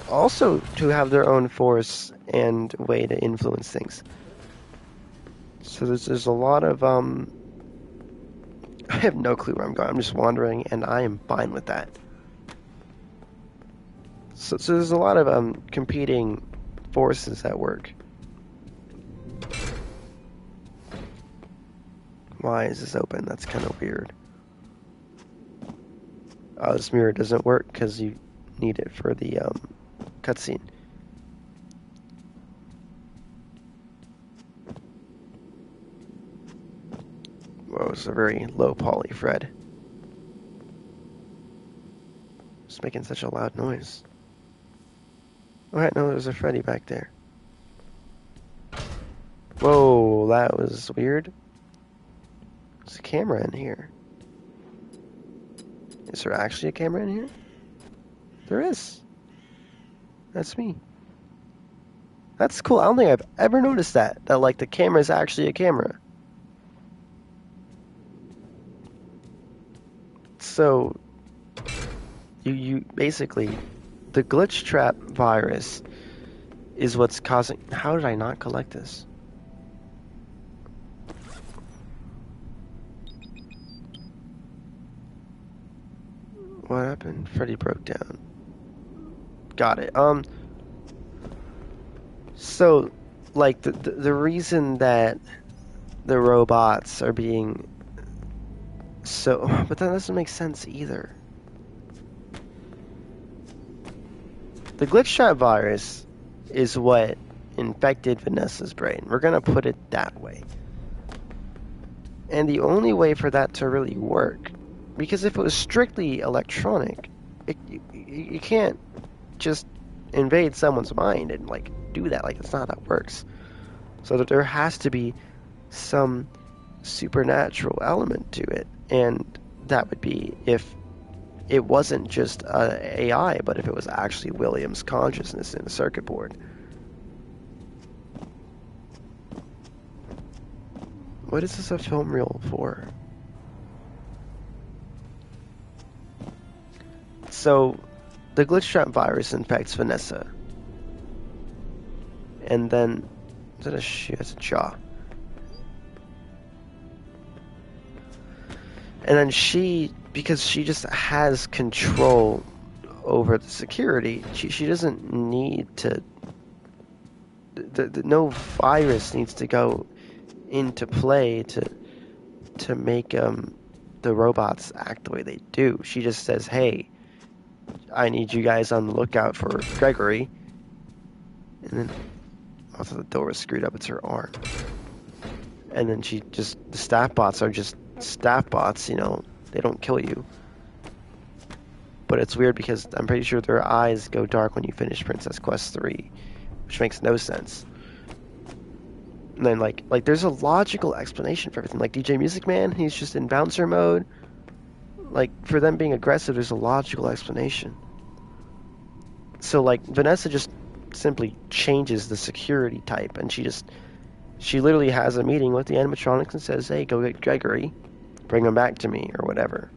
also to have their own force and way to influence things. So there's a lot of I have no clue where I'm going. I'm just wandering, and I am fine with that. So there's a lot of competing forces at work. Why is this open? That's kind of weird. Oh, this mirror doesn't work because you need it for the cutscene. Whoa, it's a very low poly Fred. It's making such a loud noise. Alright, no, there's a Freddy back there. Whoa, that was weird. There's a camera in here. Is there actually a camera in here? There is. That's me. That's cool. I don't think I've ever noticed that like the camera is actually a camera. So you basically, the Glitch Trap virus is what's causing. How did I not collect this? What happened? Freddy broke down. Got it. So, like, the reason that the robots are being so... But that doesn't make sense either. The Glitch Trap virus is what infected Vanessa's brain. We're gonna put it that way. And the only way for that to really work, because if it was strictly electronic, you can't just invade someone's mind and like do that. Like, that's not how that works. So that there has to be some supernatural element to it, and that would be if it wasn't just AI, but if it was actually William's consciousness in the circuit board. What is this a film reel for? So, the Glitch Trap virus infects Vanessa. And then... Is that a shoe? That's a jaw. And then she... Because she just has control over the security, she doesn't need to... no virus needs to go into play to make the robots act the way they do. She just says, hey, I need you guys on the lookout for Gregory. And then also the door is screwed up, it's her arm. And then she just, the staff bots are just staff bots, you know, they don't kill you. But it's weird because I'm pretty sure their eyes go dark when you finish Princess Quest 3, which makes no sense. And then like there's a logical explanation for everything. Like DJ Music Man, he's just in bouncer mode. Like, for them being aggressive, there's a logical explanation. So like Vanessa just simply changes the security type, and she literally has a meeting with the animatronics and says, hey, go get Gregory, bring him back to me, or whatever.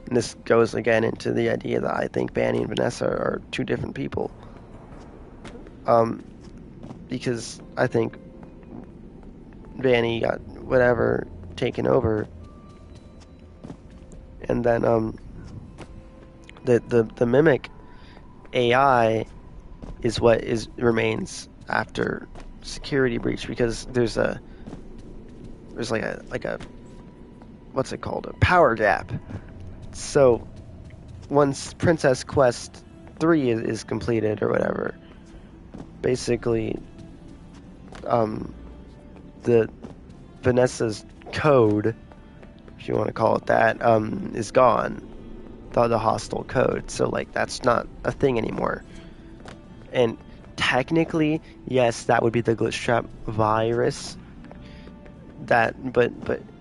And this goes again into the idea that I think Banny and Vanessa are two different people. Because I think Banny got whatever taken over, and then the Mimic AI is what remains after security breach, because there's like a what's it called, a power gap. So once Princess Quest 3 is completed or whatever, basically the Vanessa's code, if you want to call it that, is gone. The hostile code. So like that's not a thing anymore. And technically, yes, that would be the glitch trap virus. But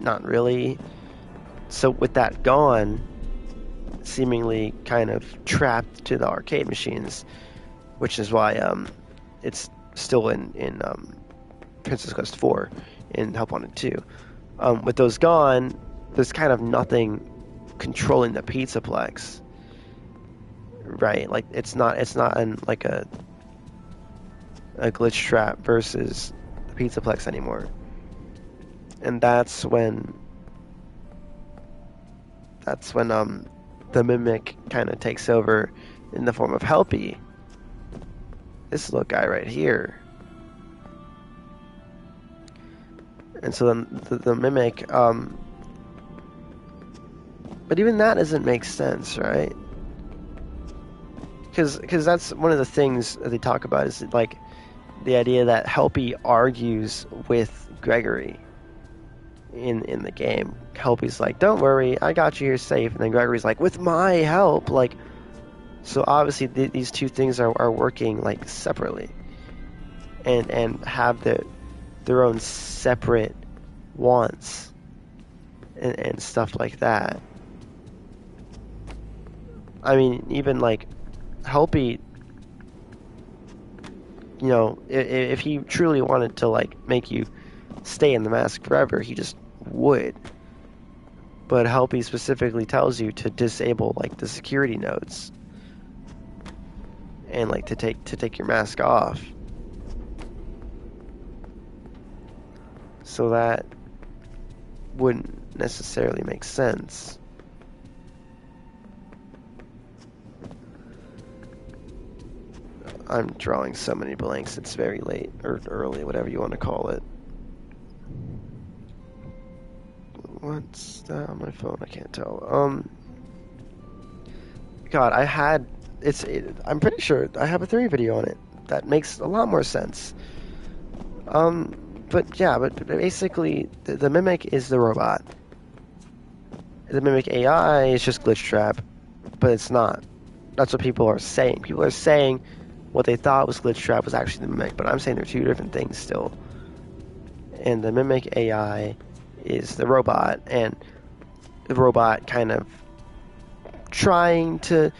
not really. So with that gone, seemingly kind of trapped to the arcade machines, which is why it's still in Princess Quest 4 and Help Wanted 2. With those gone, there's kind of nothing controlling the Pizzaplex, right? Like it's not like a glitch trap versus the Pizzaplex anymore, and that's when the Mimic kind of takes over in the form of Helpy. This little guy right here. And so then the Mimic, but even that doesn't make sense, right? Because that's one of the things that they talk about is like the idea that Helpy argues with Gregory in the game. Helpy's like, don't worry, I got you here safe. And then Gregory's like, with my help. Like, so obviously these two things are working like separately and have their own separate wants and stuff like that. I mean, even like Helpy, you know, if he truly wanted to like make you stay in the mask forever, he just would. But Helpy specifically tells you to disable like the security nodes and like to take your mask off. So that wouldn't necessarily make sense. I'm drawing so many blanks, it's very late, or early, whatever you want to call it. What's that on my phone? I can't tell. God, I'm pretty sure I have a theory video on it that makes a lot more sense. But yeah, but basically, the Mimic is the robot. The Mimic AI is just Glitch Trap, but it's not. That's what people are saying. People are saying what they thought was Glitch Trap was actually the Mimic, but I'm saying they're two different things still. And the Mimic AI is the robot, and the robot kind of trying to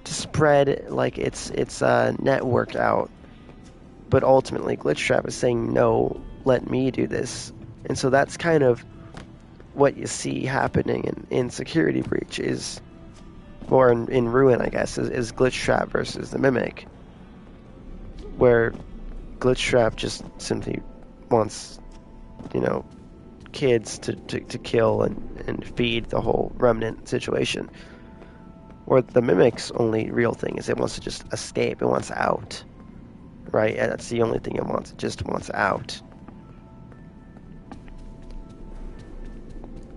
spread like it's networked out, but ultimately Glitch Trap is saying no, let me do this. And so that's kind of what you see happening in Security Breach is, or in Ruin, I guess, is Glitch Trap versus the Mimic, where Glitch Trap just simply wants, you know, kids to kill and feed the whole Remnant situation. Or the Mimic's only real thing is it wants to just escape, it wants out. Right? And that's the only thing it wants, it just wants out.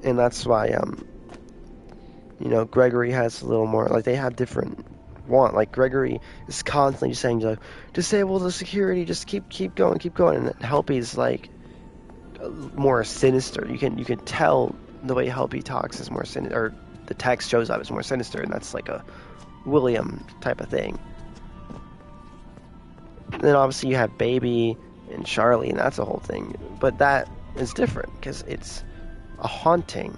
And that's why you know, Gregory has a little more, like they have different want. Like Gregory is constantly saying like, disable the security, just keep going, and Helpy's like more sinister. You can tell the way Helpy talks is more sinister, or the text shows up is more sinister, and that's like a William type of thing. And then obviously you have Baby and Charlie, and that's a whole thing. But that is different because it's a haunting,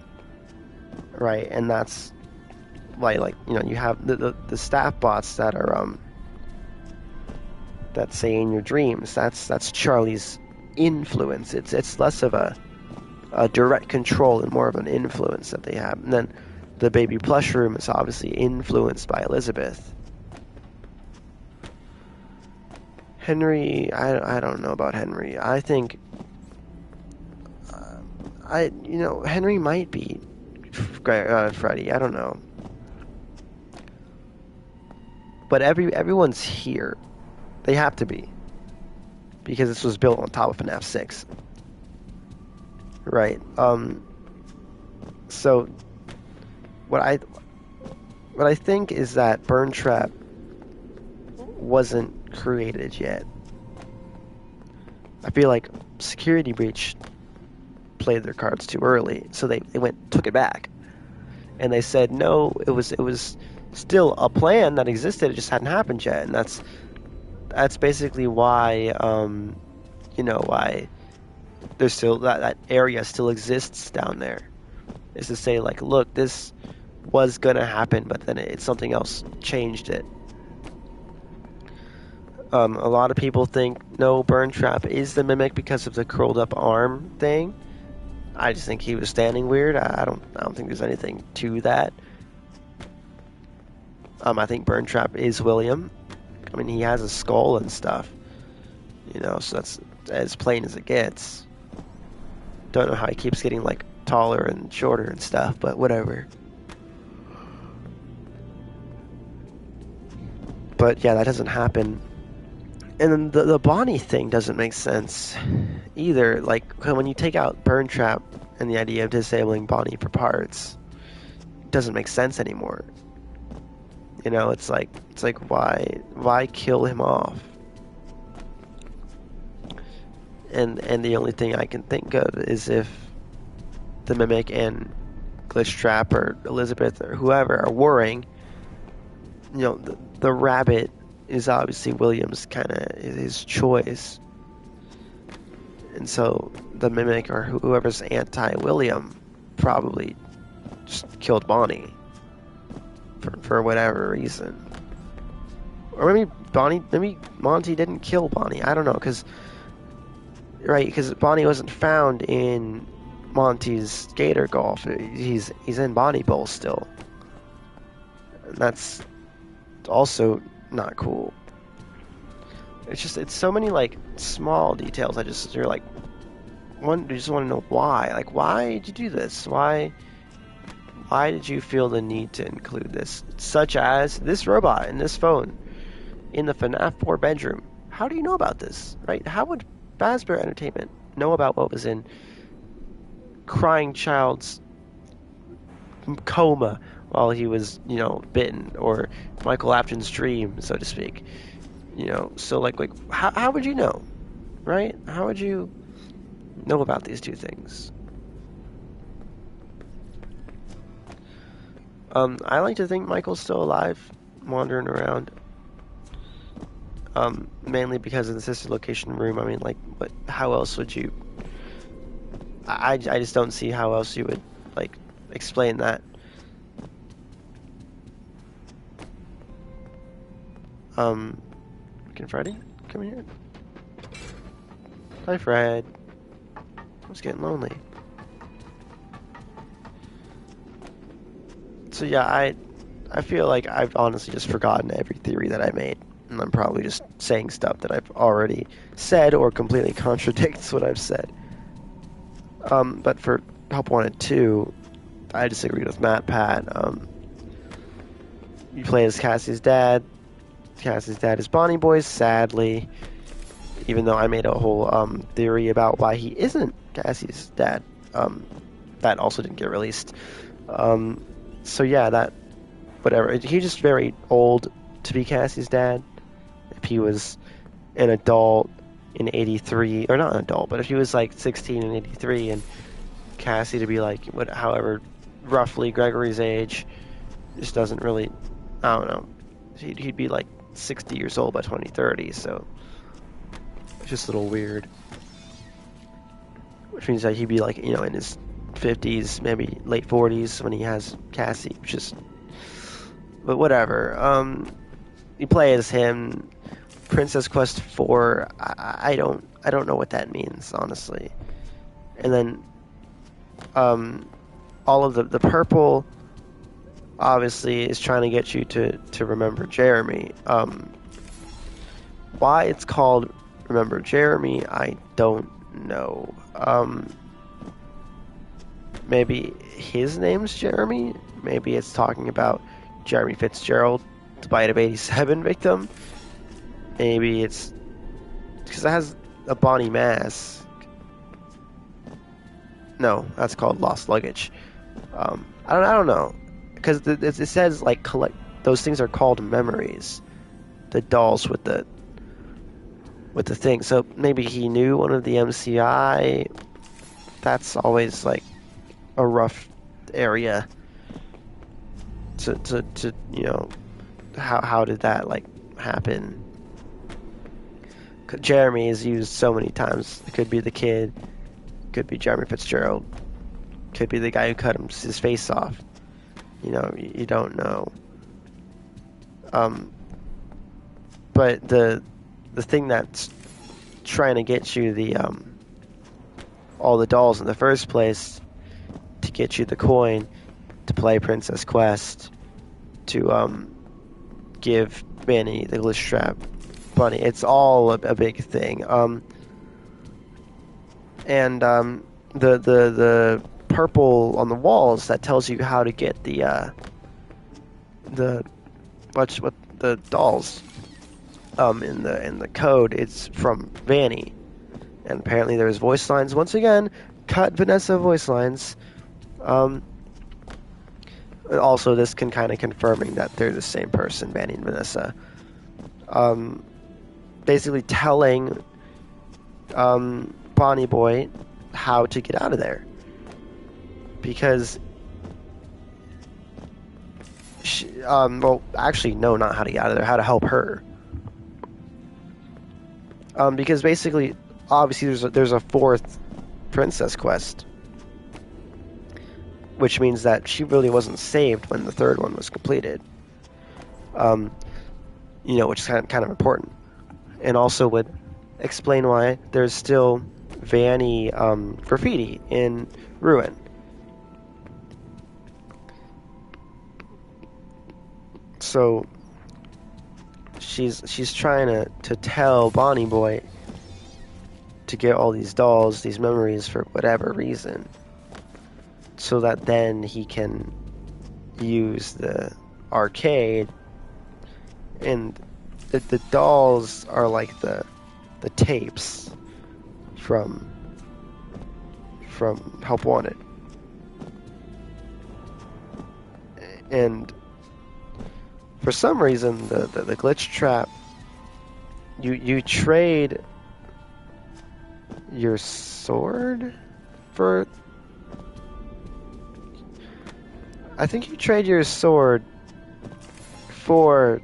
right? And that's why, like, you know, you have the staff bots that are that say in your dreams. That's Charlie's influence. It's less of a direct control and more of an influence that they have. And then the Baby plush room is obviously influenced by Elizabeth. Henry, I don't know about Henry. I think Henry might be Freddy. I don't know. But everyone's here. They have to be, because this was built on top of FNAF 6. Right. So what I think is that Burn Trap wasn't created yet. I feel like Security Breach played their cards too early, so they took it back, and they said no, it was still a plan that existed, it just hadn't happened yet, and that's basically why why there's still that area still exists down there, is to say like, look, this was gonna happen, but then something else changed it. A lot of people think no, Burn Trap is the Mimic because of the curled up arm thing. I just think he was standing weird. I don't think there's anything to that. I think Burn Trap is William. I mean, he has a skull and stuff, so that's as plain as it gets. Don't know how he keeps getting like taller and shorter and stuff, but whatever. But yeah, that doesn't happen. And then the Bonnie thing doesn't make sense either. Like, when you take out Burn Trap and the idea of disabling Bonnie for parts, it doesn't make sense anymore. It's like why kill him off? And the only thing I can think of is if the Mimic and Glitchtrap or Elizabeth or whoever are warring. The rabbit is obviously William's kind of his choice, and so the Mimic or whoever's anti-William probably just killed Bonnie for whatever reason. Or maybe Monty didn't kill Bonnie. I don't know, because Bonnie wasn't found in Monty's Gator Golf. He's in Bonnie Bowl still. And that's also not cool. It's so many like small details. You're like, you just want to know why. Like, why did you do this? Why did you feel the need to include this? Such as this robot and this phone in the FNAF 4 bedroom. How do you know about this, right? How would Fazbear Entertainment know about what was in Crying Child's coma while he was, bitten, or Michael Apton's dream, so to speak? So like how would you know, right? How would you know about these two things? I like to think Michael's still alive, wandering around. Mainly because of the sister location room. I mean, like, how else would you... I just don't see how else you would, like, explain that. Can Freddy come in here? Hi, Fred. I was getting lonely. So yeah, I feel like I've honestly just forgotten every theory that I made, and I'm probably just saying stuff that I've already said or completely contradicts what I've said. But for Help Wanted 2, I disagreed with Matt Pat. You play as Cassie's dad. Cassie's dad is Bonnie Boy, sadly. Even though I made a whole theory about why he isn't Cassie's dad. That also didn't get released. So yeah, that, whatever. He's just very old to be Cassie's dad. If he was an adult in 83, or not an adult, but if he was like 16 in 83, and Cassie to be like, however, roughly Gregory's age, just doesn't really, I don't know. He'd be like 60 years old by 2030, so it's just a little weird. Which means that he'd be like, in his 50s, maybe late 40s when he has Cassie, which is, but whatever. You play as him. Princess Quest 4, I don't know what that means, honestly. And then all of the purple obviously is trying to get you to remember Jeremy. Why it's called Remember Jeremy, I don't know. Maybe his name's Jeremy. Maybe it's talking about Jeremy Fitzgerald, the Bite of 87 victim. Maybe it's because it has a Bonnie mask. No, that's called Lost Luggage. I don't know, because it says like collect. Those things are called memories. The dolls with the thing. So maybe he knew one of the MCI that's always like a rough area to you know, how did that like happen? Jeremy is used so many times. It could be the kid, could be Jeremy Fitzgerald, could be the guy who cut his face off. You know, you don't know. But the thing that's trying to get you the all the dolls in the first place, to get you the coin to play Princess Quest, to give Manny the glitch trap bunny. It's all a big thing. And the purple on the walls that tells you how to get the dolls in the code. It's from Vanny, and apparently there's voice lines once again. Cut Vanessa voice lines. Also, this can kind of confirming that they're the same person, Vanny and Vanessa. Basically telling Bonnie Boy how to get out of there, because she, well, actually, no, not how to get out of there, how to help her. Because basically, obviously, there's a fourth Princess Quest, which means that she really wasn't saved when the third one was completed. You know, which is kind of important, and also would explain why there's still Vanny graffiti in Ruin. So she's trying to tell Bonnie Boy to get all these dolls, these memories, for whatever reason, so that then he can use the arcade. And the dolls are like the tapes from Help Wanted. And for some reason, the glitch trap, you trade your sword for... I think you trade your sword for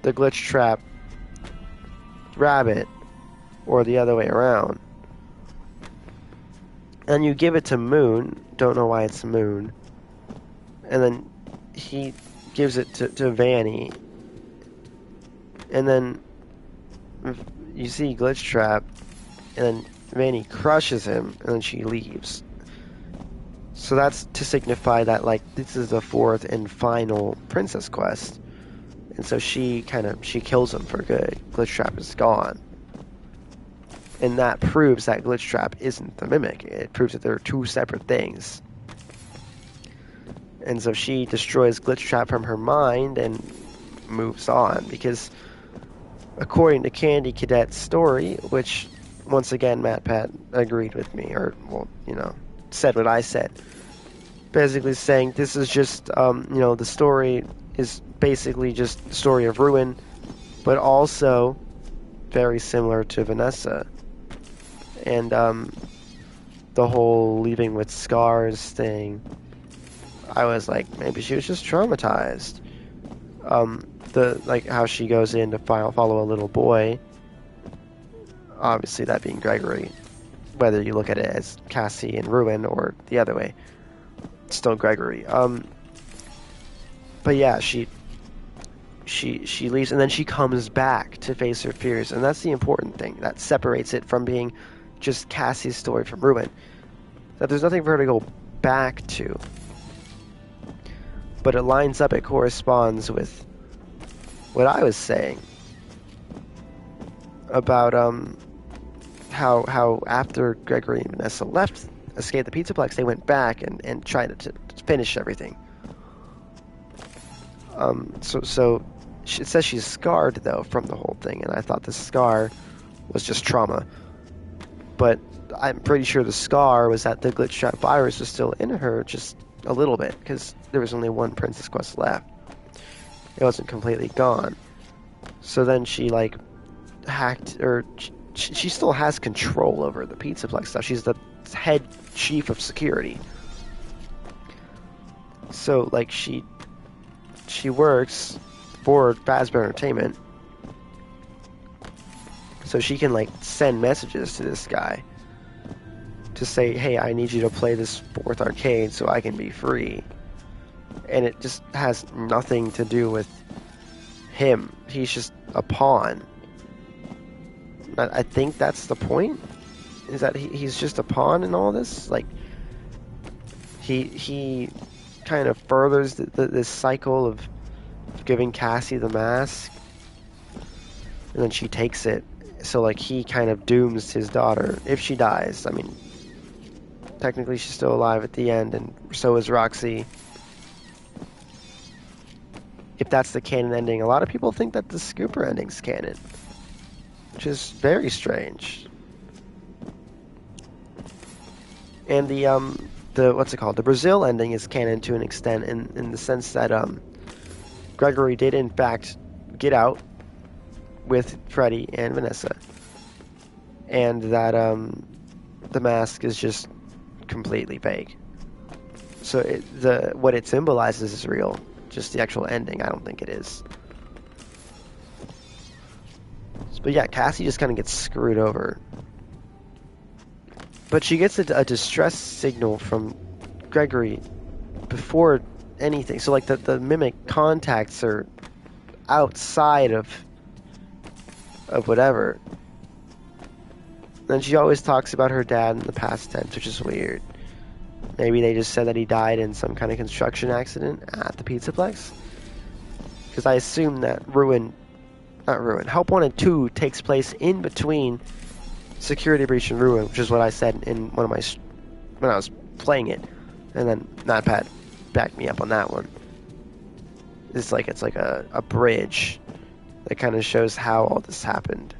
the glitch trap rabbit, or the other way around. And you give it to Moon, don't know why it's Moon, and then he gives it to Vanny, and then you see Glitch Trap, and then Vanny crushes him, and then she leaves. So that's to signify that, like, this is the fourth and final Princess Quest. And so she kills him for good. Glitch Trap is gone. And that proves that Glitch Trap isn't the Mimic. It proves that they're two separate things. And so she destroys Glitch Trap from her mind and moves on. Because according to Candy Cadet's story, which, once again, MatPat agreed with me, or, well, you know, said what I said. Basically saying this is just, you know, the story is basically just the story of Ruin, but also very similar to Vanessa. And the whole leaving with scars thing, I was like, maybe she was just traumatized. Like how she goes in to follow a little boy, obviously that being Gregory, whether you look at it as Cassie and Ruin or the other way, it's still Gregory. But yeah, she leaves, and then she comes back to face her fears, and that's the important thing that separates it from being just Cassie's story from Ruin. That there's nothing for her to go back to, but it lines up, it corresponds with what I was saying about how after Gregory and Vanessa escaped the Pizzaplex, they went back and tried to finish everything. So it says she's scarred, though, from the whole thing, and I thought the scar was just trauma. But I'm pretty sure the scar was that the Glitch Trap virus was still in her, just a little bit, because there was only one Princess Quest left. It wasn't completely gone. So then she, like, hacked, or she still has control over the Pizzaplex stuff. She's the head chief of security. So like she works for Fazbear Entertainment, so she can like send messages to this guy to say, hey, I need you to play this fourth arcade so I can be free. And it just has nothing to do with him. He's just a pawn. I think that's the point, is that he's just a pawn in all this. Like, he kind of furthers this cycle of giving Cassie the mask, and then she takes it. So like he kind of dooms his daughter if she dies. I mean, technically she's still alive at the end, and so is Roxy. If that's the canon ending, a lot of people think that the Scooper ending's canon, which is very strange. And the what's it called? The Brazil ending is canon to an extent, in the sense that Gregory did in fact get out with Freddy and Vanessa, and that the mask is just completely fake. So what it symbolizes is real. Just the actual ending, I don't think it is. But yeah, Cassie just kind of gets screwed over. But she gets a distress signal from Gregory before anything. So like the mimic contacts her outside of whatever. Then she always talks about her dad in the past tense, which is weird. Maybe they just said that he died in some kind of construction accident at the Pizzaplex. Because I assume that Help Wanted 2 takes place in between Security Breach and Ruin, which is what I said in when I was playing it. And then Notepad backed me up on that one. It's like a bridge that kind of shows how all this happened.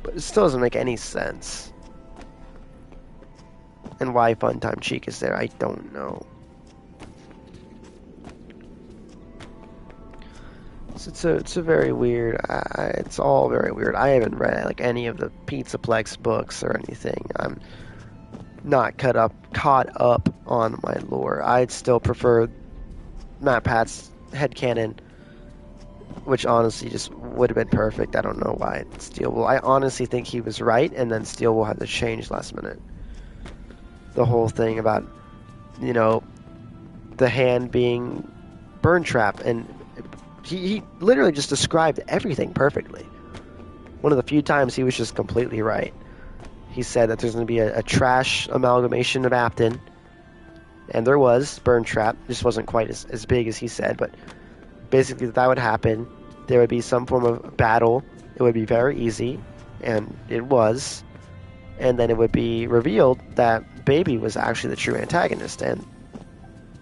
But it still doesn't make any sense. And why Funtime Cheek is there, I don't know. So it's a very weird. It's all very weird. I haven't read like any of the Pizzaplex books or anything. I'm not caught up on my lore. I'd still prefer Matt Pat's headcanon, which honestly just would have been perfect. I don't know why Steelwool. I honestly think he was right, and then Steelwool had to change last minute. The whole thing about, the hand being burn trap, and he literally just described everything perfectly. One of the few times he was just completely right. He said that there's going to be a trash amalgamation of Apton, and there was burn trap. Just wasn't quite as big as he said, but basically that would happen. There would be some form of battle. It would be very easy, and it was. And then it would be revealed that Baby was actually the true antagonist, and,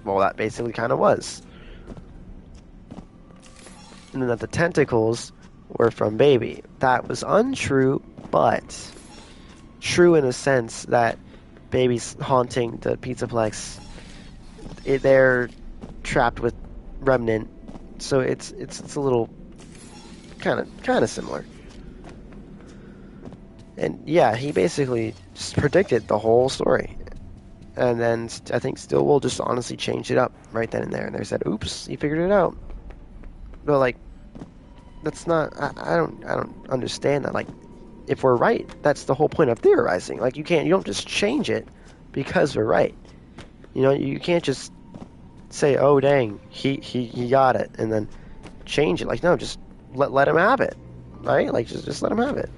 well, that basically kind of was. And then that the tentacles were from Baby. That was untrue, but true in a sense that Baby's haunting the Pizzaplex. They're trapped with Remnant, so it's a little kind of similar. And yeah, he basically just predicted the whole story. And then I think Steelwool just honestly changed it up right then and there. And they said, oops, he figured it out. But like, that's not, I don't understand that. Like, if we're right, that's the whole point of theorizing. Like, you don't just change it because we're right. You can't just say, oh dang, he got it, and then change it. Like, no, just let him have it. Right? Like, just let him have it.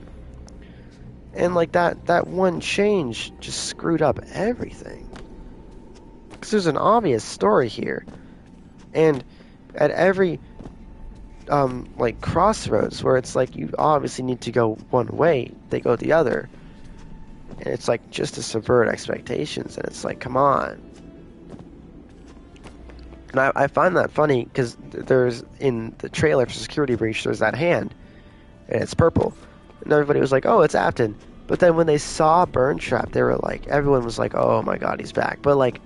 And like that one change just screwed up everything. Because there's an obvious story here. And at every like crossroads where it's like you obviously need to go one way, they go the other. And it's like just to subvert expectations, and it's like, come on. And I find that funny because there's, in the trailer for Security Breach, there's that hand, and it's purple. And everybody was like, oh, it's Apton. But then when they saw Burn Trap, they were like, everyone was like, oh my god, he's back. But like,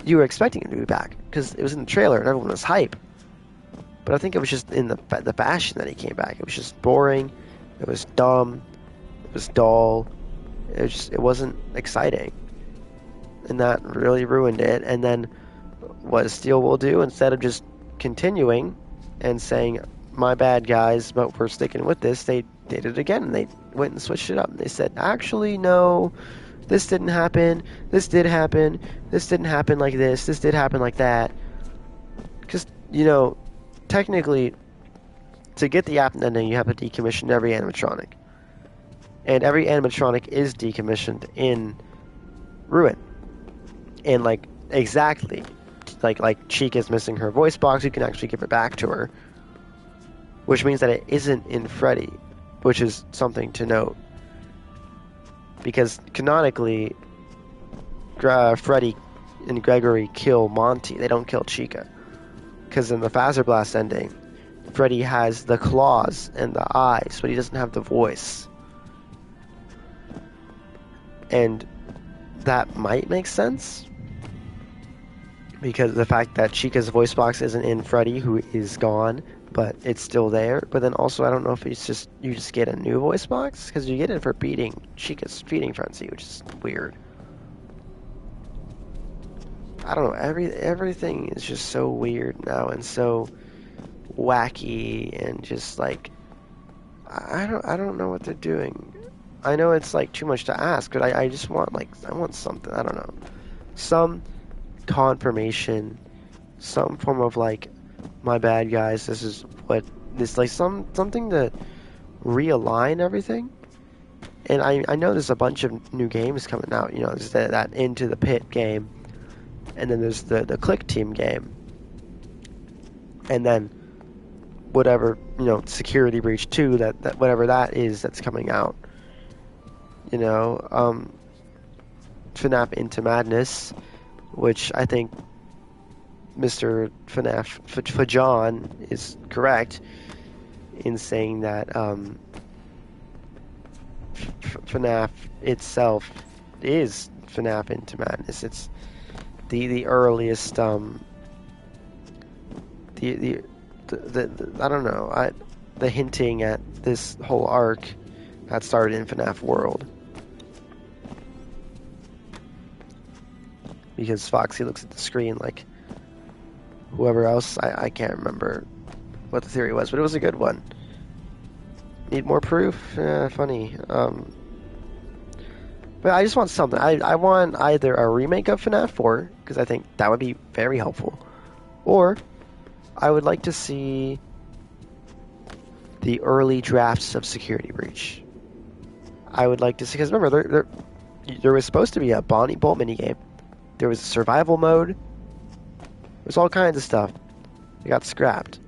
you were expecting him to be back because it was in the trailer and everyone was hype. But I think it was just in the fashion that he came back. It was just boring. It was dumb. It was dull. It wasn't exciting, and that really ruined it. And then what Steel will do, instead of just continuing and saying, "My bad, guys, but we're sticking with this," they did it again, and they went and switched it up. And they said, "Actually, no, this didn't happen. This did happen. This didn't happen like this. This did happen like that." Because, technically, to get the app ending, you have to decommission every animatronic. And every animatronic is decommissioned in Ruin. And, exactly. Like Chica's missing her voice box, you can actually give it back to her. Which means that it isn't in Freddy, which is something to note. Because canonically, Freddy and Gregory kill Monty, they don't kill Chica. Because in the Phaser Blast ending, Freddy has the claws and the eyes, but he doesn't have the voice. And that might make sense, because of the fact that Chica's voice box isn't in Freddy, who is gone, but it's still there. But then also, I don't know if it's just you just get a new voice box, because you get it for beating Chica's feeding frenzy, which is weird. I don't know. Everything is just so weird now and so wacky, and just I don't know what they're doing. I know it's too much to ask, but I just want I want something. I don't know, some confirmation, some form of my bad, guys. This is what this something to realign everything. And I know there's a bunch of new games coming out. There's that Into the Pit game, and then there's the Click Team game, and then whatever Security Breach 2 that whatever that is that's coming out. FNAF Into Madness, which I think Mr. FNAF Fajon is correct in saying that FNAF itself is FNAF Into Madness. It's the earliest the I don't know, the hinting at this whole arc that started in FNAF World. Because Foxy looks at the screen like whoever else, I can't remember what the theory was, but it was a good one. Need more proof? Funny. But I just want something. I want either a remake of FNAF 4, because I think that would be very helpful, or I would like to see the early drafts of Security Breach. I would like to see, because remember, there was supposed to be a Bonnie Bolt minigame. There was a survival mode. There's all kinds of stuff. It got scrapped.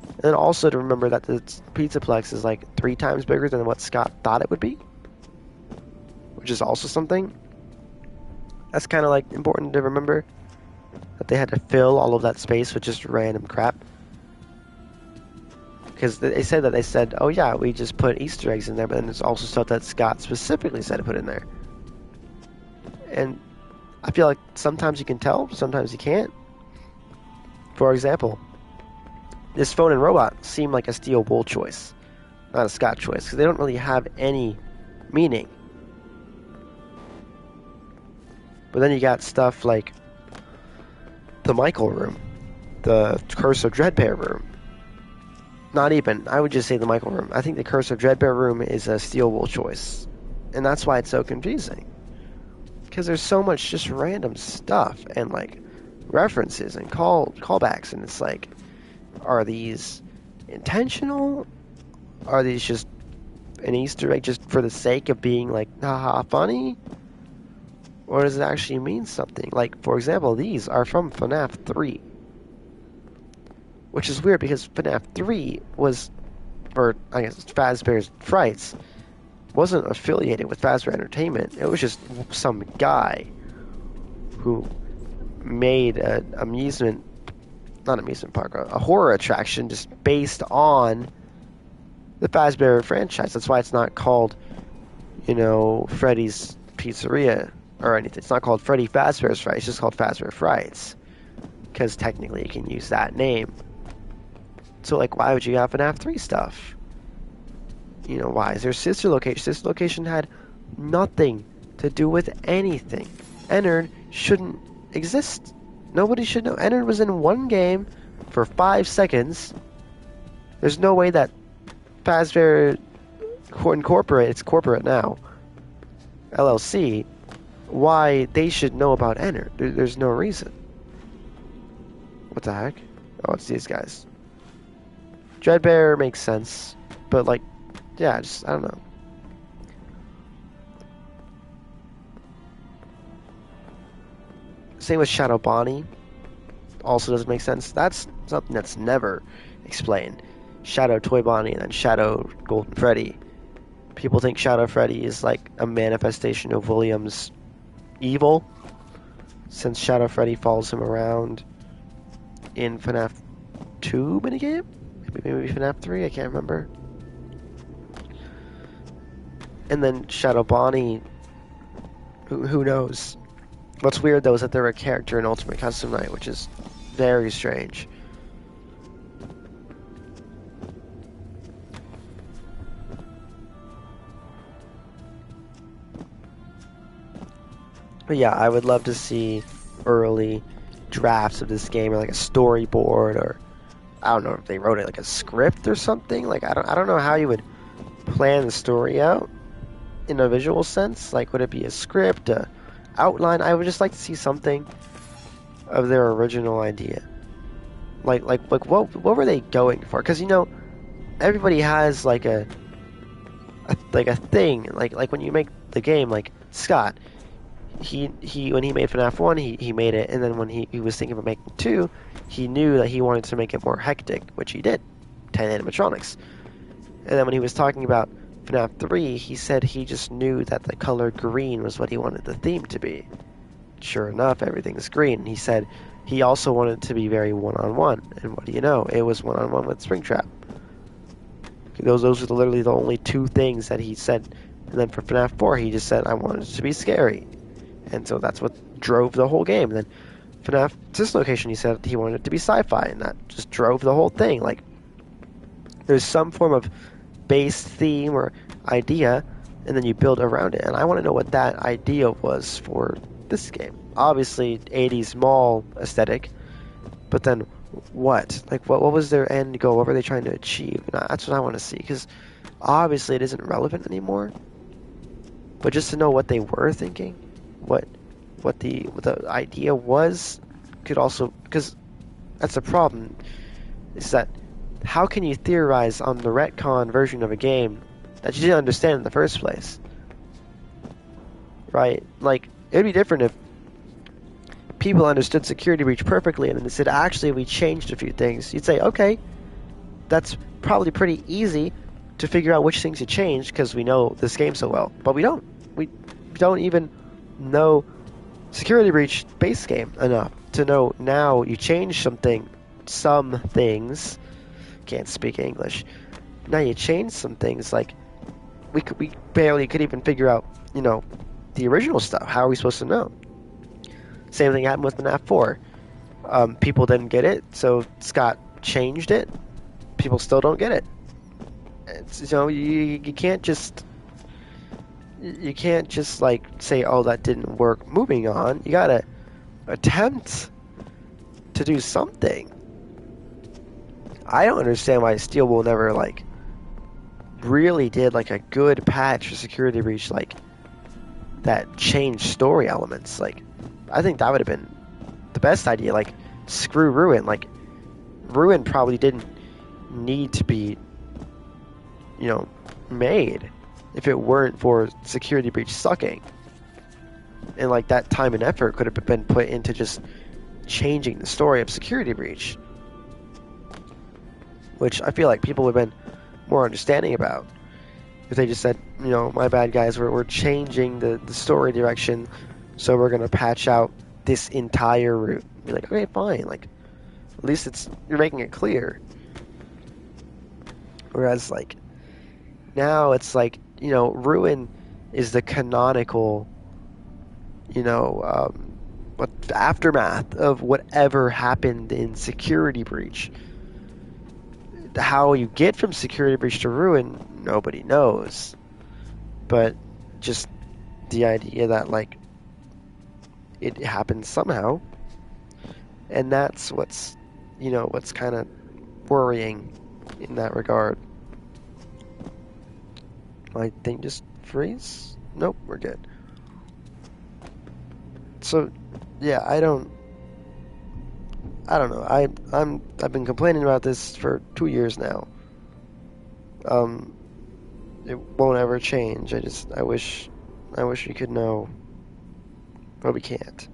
And then also to remember that the Pizzaplex is 3 times bigger than what Scott thought it would be, which is also something that's kind of important to remember, that they had to fill all of that space with just random crap. Because they said, oh yeah, we just put Easter eggs in there, but then there's also stuff that Scott specifically said to put in there. And I feel like sometimes you can tell, sometimes you can't. For example, this phone and robot seemed like a Steel Bull choice, not a Scott choice, because they don't really have any meaning. But then you got stuff like the Michael room, the Curse of Dreadbear room. Not even, I would just say the Michael room. I think the Curse of Dreadbear room is a Steel Bull choice, and that's why it's so confusing. Because there's so much just random stuff, and references and callbacks, and it's are these intentional? Are these just an Easter egg just for the sake of being haha funny? Or does it actually mean something? For example, these are from FNAF 3. Which is weird, because FNAF 3 was, or I guess Fazbear's Frights, wasn't affiliated with Fazbear Entertainment. It was just some guy who made a horror attraction just based on the Fazbear franchise. That's why it's not called, Freddy's Pizzeria or anything. It's not called Freddy Fazbear's Frights. It's just called Fazbear Frights, because technically you can use that name. So why would you have FNAF 3 stuff? Why is there sister location? Sister location had nothing to do with anything. Ennard shouldn't exist. Nobody should know. Ennard was in one game for 5 seconds. There's no way that Fazbear Incorporate, it's corporate now, LLC, why they should know about Ennard. There's no reason. What the heck? Oh, it's these guys. Dreadbear makes sense, but like, yeah, I don't know. Same with Shadow Bonnie. Also doesn't make sense. That's something that's never explained. Shadow Toy Bonnie and then Shadow Golden Freddy. People think Shadow Freddy is like a manifestation of William's evil, since Shadow Freddy follows him around in FNAF 2 minigame? Maybe FNAF 3? I can't remember. And then Shadow Bonnie, who knows? What's weird though is that they're a character in Ultimate Custom Night, which is very strange. But yeah, I would love to see early drafts of this game, or like a storyboard, or I don't know if they wrote it like a script or something. Like I don't know how you would plan the story out in a visual sense. Like, would it be a script, a outline? I would just like to see something of their original idea. Like what were they going for? Because everybody has like a thing. Like when you make the game, like Scott. He when he made FNAF 1, he made it, and then when he was thinking about making 2, he knew that he wanted to make it more hectic, which he did. 10 animatronics. And then when he was talking about FNAF 3, he said he just knew that the color green was what he wanted the theme to be. Sure enough, everything's green. He said he also wanted it to be very one-on-one, and what do you know? It was one-on-one with Springtrap. Those were literally the only 2 things that he said. And then for FNAF 4, he just said, I wanted it to be scary. And so that's what drove the whole game. And then FNAF Dislocation, he said he wanted it to be sci-fi, and that just drove the whole thing. Like, there's some form of base theme or idea, and then you build around it. And I want to know what that idea was for this game. Obviously, 80s mall aesthetic, but then what? Like, what was their end goal? What were they trying to achieve? And that's what I want to see, because obviously it isn't relevant anymore. But just to know what they were thinking, what the idea was, could also, because that's a problem, is that how can you theorize on the retcon version of a game that you didn't understand in the first place? Right? Like, it'd be different if people understood Security Breach perfectly and then they said, actually, we changed a few things. You'd say, okay, that's probably pretty easy to figure out which things you changed because we know this game so well. But we don't. We don't even know Security Breach base game enough to know now you changed some things. Can't speak English. Now you changed some things. Like, we barely could even figure out, the original stuff. How are we supposed to know? Same thing happened with FNAF 4. People didn't get it, so Scott changed it. People still don't get it. It's, you can't just like say, oh, that didn't work, moving on. You gotta attempt to do something. I don't understand why Steel Wool never like really did like a good patch for Security Breach, like that changed story elements. Like, I think that would have been the best idea. Like, screw Ruin. Like, Ruin probably didn't need to be made if it weren't for Security Breach sucking. And like, that time and effort could have been put into just changing the story of Security Breach, which I feel like people would have been more understanding about if they just said, my bad guys, we're changing the story direction, so we're gonna patch out this entire route. Be like, okay, fine, like, at least you're making it clear. Whereas like, now it's like, Ruin is the canonical, what aftermath of whatever happened in Security Breach. How you get from Security Breach to Ruin, nobody knows. But just the idea that like it happened somehow, and that's what's kind of worrying in that regard. My thing just freeze? Nope, we're good. So, yeah, I don't know. I've been complaining about this for 2 years now. It won't ever change. I wish we could know, but we can't.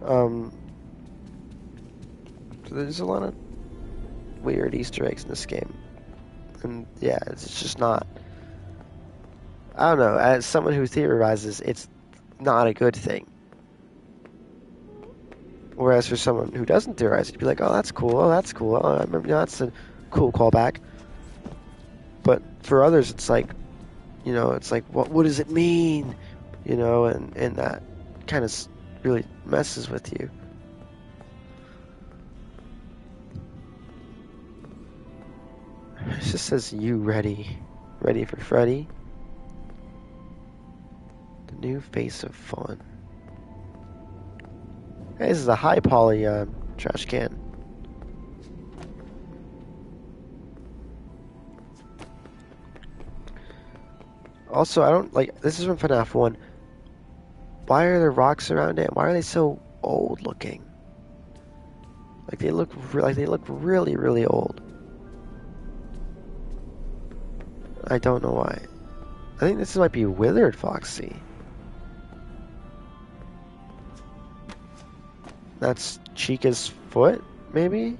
So there's a lot of weird Easter eggs in this game, and yeah, it's just not. I don't know. As someone who theorizes, it's not a good thing. Whereas for someone who doesn't theorize, you'd be like, "Oh, that's cool. Oh, that's cool. Oh, I remember. That's a cool callback." But for others, it's like, it's like, what does it mean? And that kind of really messes with you. It just says, "You ready for Freddy?" The new face of fun. Hey, this is a high poly trash can. Also, I don't like. This is from FNAF 1. Why are there rocks around it? Why are they so old looking? Like they look really, really old. I don't know why. I think this might be Withered Foxy. That's Chica's foot, maybe?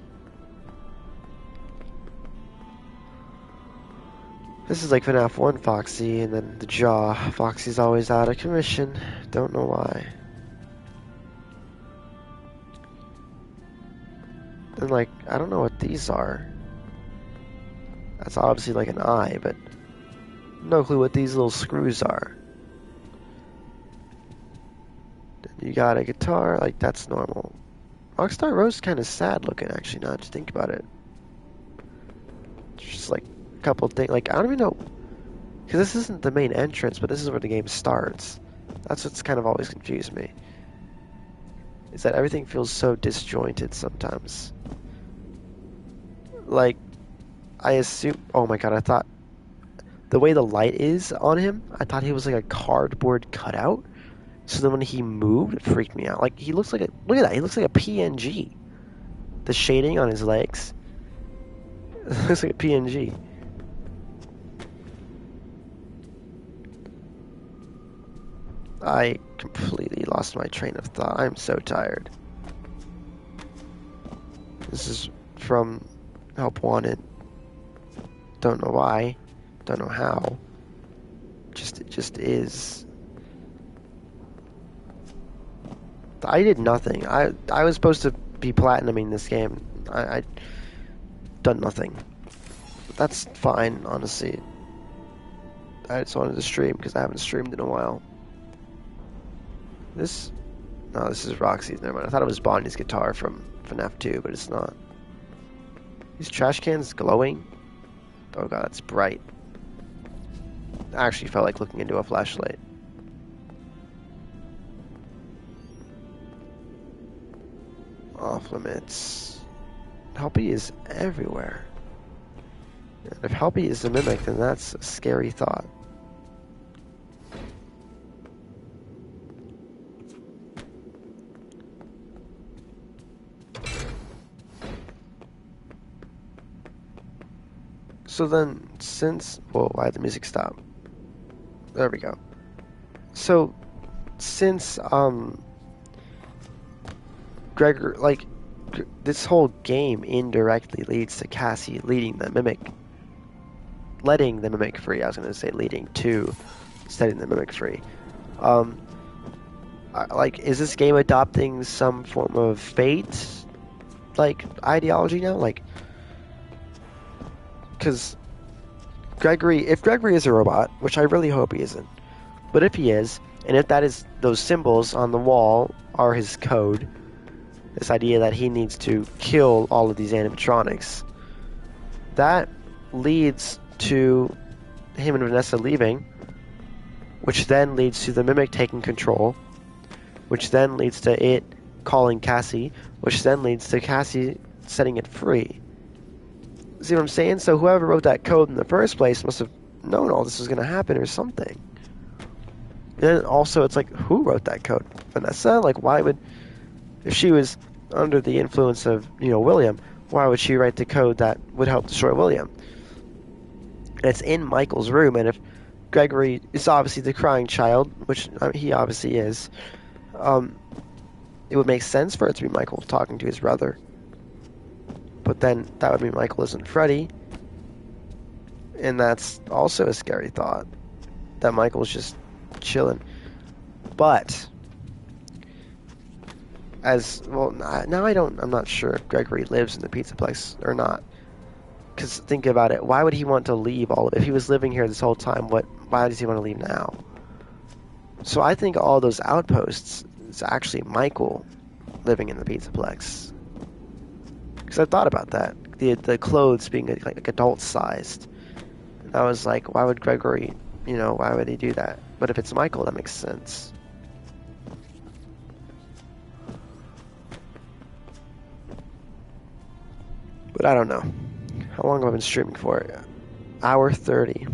This is like FNAF 1 Foxy, and then the jaw. Foxy's always out of commission. Don't know why. Then, like, I don't know what these are. That's obviously like an eye, but no clue what these little screws are. You got a guitar, like that's normal. Rockstar Rose is kind of sad looking, actually, now that you think about it. Just like a couple things, like I don't even know, because this isn't the main entrance, but this is where the game starts. That's what's kind of always confused me. Is that everything feels so disjointed sometimes. Like, I assume, oh my god, I thought, the way the light is on him, I thought he was like a cardboard cutout. So then when he moved, it freaked me out. Like, he looks like look at that, he looks like a PNG. The shading on his legs. It looks like a PNG. I completely lost my train of thought. I'm so tired. This is from Help Wanted. Don't know why. Don't know how. It just is. I did nothing. I was supposed to be platinuming this game. I done nothing. That's fine, honestly. I just wanted to stream because I haven't streamed in a while. No, this is Roxy's. Never mind. I thought it was Bonnie's guitar from FNAF 2, but it's not. These trash cans glowing. Oh god, that's bright. I actually felt like looking into a flashlight. Off limits. Helpy is everywhere. And if Helpy is the Mimic, then that's a scary thought. So then, why did the music stop? There we go. So, since, Gregor, like, this whole game indirectly leads to Cassie letting the Mimic free. I was going to say leading to setting the Mimic free. Like, is this game adopting some form of fate, like, ideology now? Like, because if Gregory is a robot, which I really hope he isn't, but if he is, and if that is, those symbols on the wall are his code, this idea that he needs to kill all of these animatronics, that leads to him and Vanessa leaving, which then leads to the Mimic taking control, which then leads to it calling Cassie, which then leads to Cassie setting it free. See what I'm saying? So whoever wrote that code in the first place must have known all this was going to happen or something. And then also, it's like, who wrote that code? Vanessa? Like, why would... If she was under the influence of, William, why would she write the code that would help destroy William? And it's in Michael's room, and if Gregory is obviously the crying child, which he obviously is, it would make sense for it to be Michael talking to his brother. But then that would mean Michael isn't Freddy. And that's also a scary thought. That Michael's just chilling. But I'm not sure if Gregory lives in the Pizzaplex or not. Because think about it, why would he want to leave all of it? If he was living here this whole time, why does he want to leave now? So I think all those outposts is actually Michael living in the Pizzaplex. Because I thought about that. The clothes being like adult-sized. And I was like, why would Gregory, why would he do that? But if it's Michael, that makes sense. But I don't know. How long have I been streaming for? Hour 30.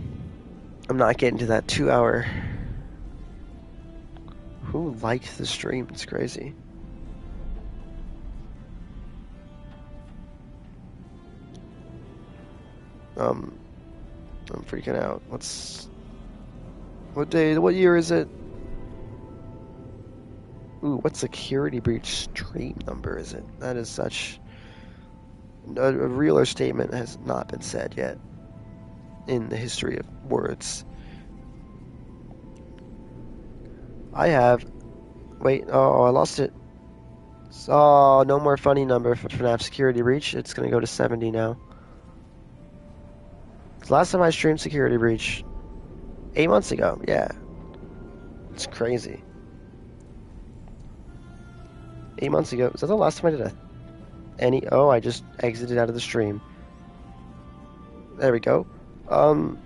I'm not getting to that 2 hour. Who liked the stream? It's crazy. I'm freaking out. What year is it? Ooh, what security breach stream number is it? That is such... A realer statement has not been said yet in the history of words. I have... Wait, I lost it. Oh, no more funny number for FNAF security breach. It's gonna go to 70 now. Last time I streamed security breach, 8 months ago. Yeah, it's crazy. 8 months ago. Was that the last time I did I just exited out of the stream. There we go. Oh,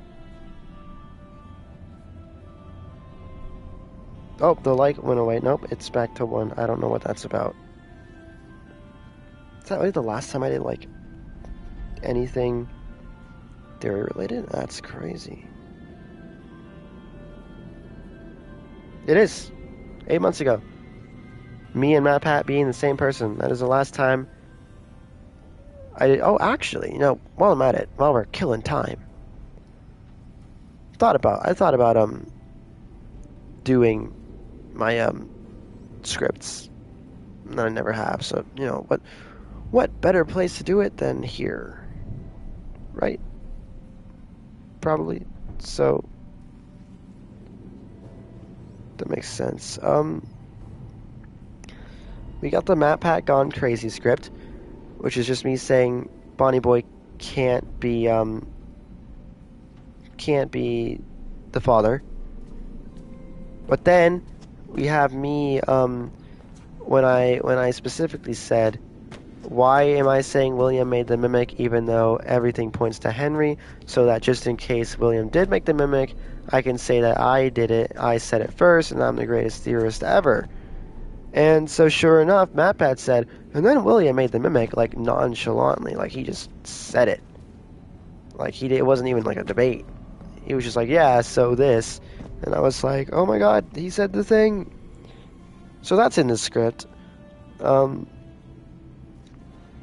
the light went away. Nope, it's back to 1. I don't know what that's about. Is that really the last time I did anything dairy related? That's crazy. It is 8 months ago. Me and MatPat being the same person. That is the last time I did. Oh, actually, while I'm at it, while we're killing time, I thought about doing my scripts. And I never have. So what better place to do it than here, right? Probably. So that makes sense. We got the MatPat Gone Crazy script, which is just me saying Bonnie Boy can't be the father. But then we have me when I specifically said, why am I saying William made the Mimic even though everything points to Henry, so that just in case William did make the Mimic, I can say that I did it, I said it first, and I'm the greatest theorist ever. And so sure enough, MatPat said, and then William made the Mimic, nonchalantly, he just said it. It wasn't even a debate. He was just like, yeah, so this. And I was like, oh my god, he said the thing. So that's in the script.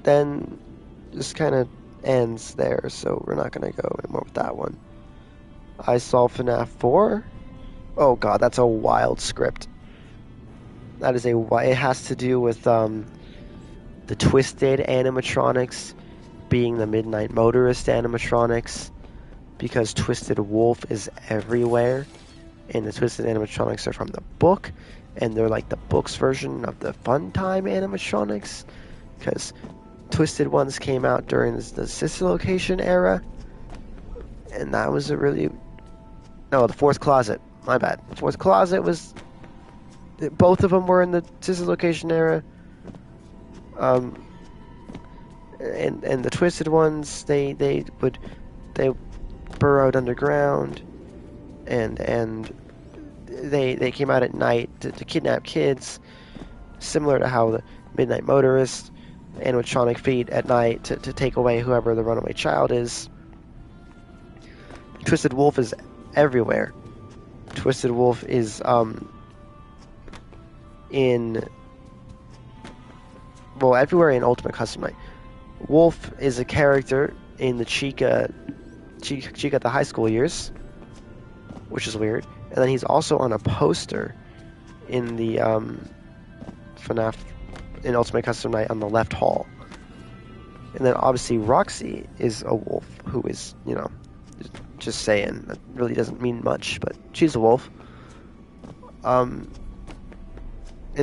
Then just kind of ends there, so we're not going to go anymore with that one. I saw FNAF 4. Oh god, that's a wild script. That is it has to do with the Twisted animatronics being the Midnight Motorist animatronics, because Twisted Wolf is everywhere, and the Twisted animatronics are from the book, and they're the book's version of the Funtime animatronics, because Twisted ones came out during the Sister Location era, and that was the Fourth Closet. My bad. The Fourth Closet was... Both of them were in the Sister Location era. and the Twisted Ones, they burrowed underground, and they came out at night to kidnap kids, similar to how the Midnight Motorist animatronic feed at night to take away whoever the runaway child is. Twisted Wolf is everywhere. Twisted Wolf is everywhere in Ultimate Custom Night. Wolf is a character in the Chica at the high school years, which is weird. And then he's also on a poster in the FNAF in Ultimate Custom Night on the left hall. And then obviously Roxy is a wolf who is, just saying, that really doesn't mean much, but she's a wolf. And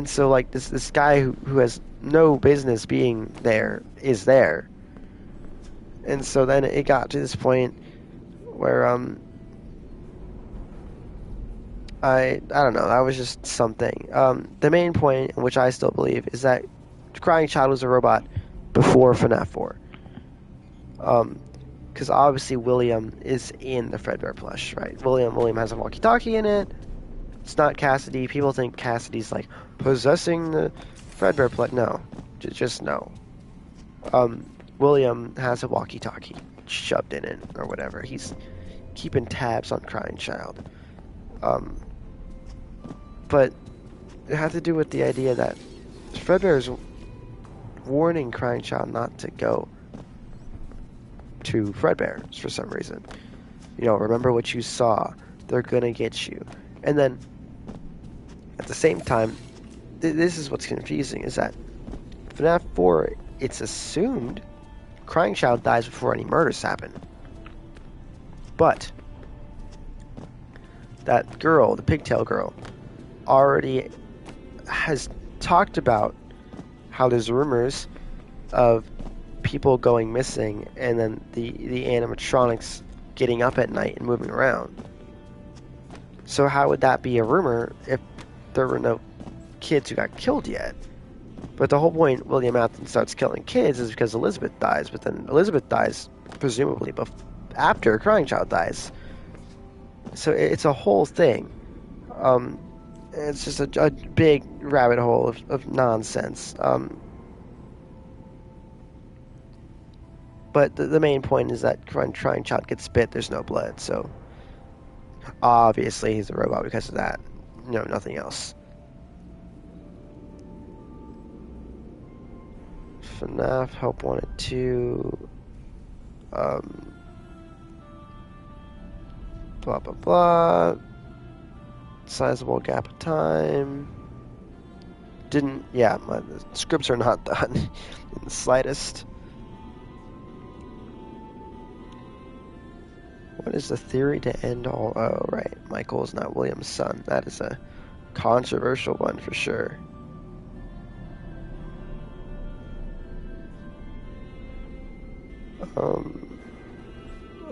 so like this guy who has no business being there is there. And so then it got to this point where I don't know, that was just something. The main point, which I still believe, is that Crying Child was a robot before FNAF 4. Because obviously William is in the Fredbear plush, right? William has a walkie-talkie in it. It's not Cassidy. People think Cassidy's like possessing the Fredbear plush. No, just no. William has a walkie-talkie shoved in it or whatever. He's keeping tabs on Crying Child. But it had to do with the idea that Fredbear is warning Crying Child not to go to Fredbear's for some reason. Remember what you saw. They're gonna get you. And then, at the same time, this is what's confusing, is that FNAF 4, it's assumed Crying Child dies before any murders happen. But that girl, the pigtail girl, already has talked about how there's rumors of people going missing and then the animatronics getting up at night and moving around. So how would that be a rumor if there were no kids who got killed yet? But the whole point William Afton starts killing kids is because Elizabeth dies, but then Elizabeth dies presumably after Crying Child dies. So it's a whole thing. It's just a big rabbit hole of nonsense. But the main point is that when Crying Child gets bit, there's no blood. So obviously he's a robot because of that. Nothing else. FNAF Help Wanted 2. Blah blah blah. Sizable gap of time. My scripts are not done in the slightest. What is the theory to end all? Oh, right. Michael is not William's son. That is a controversial one for sure.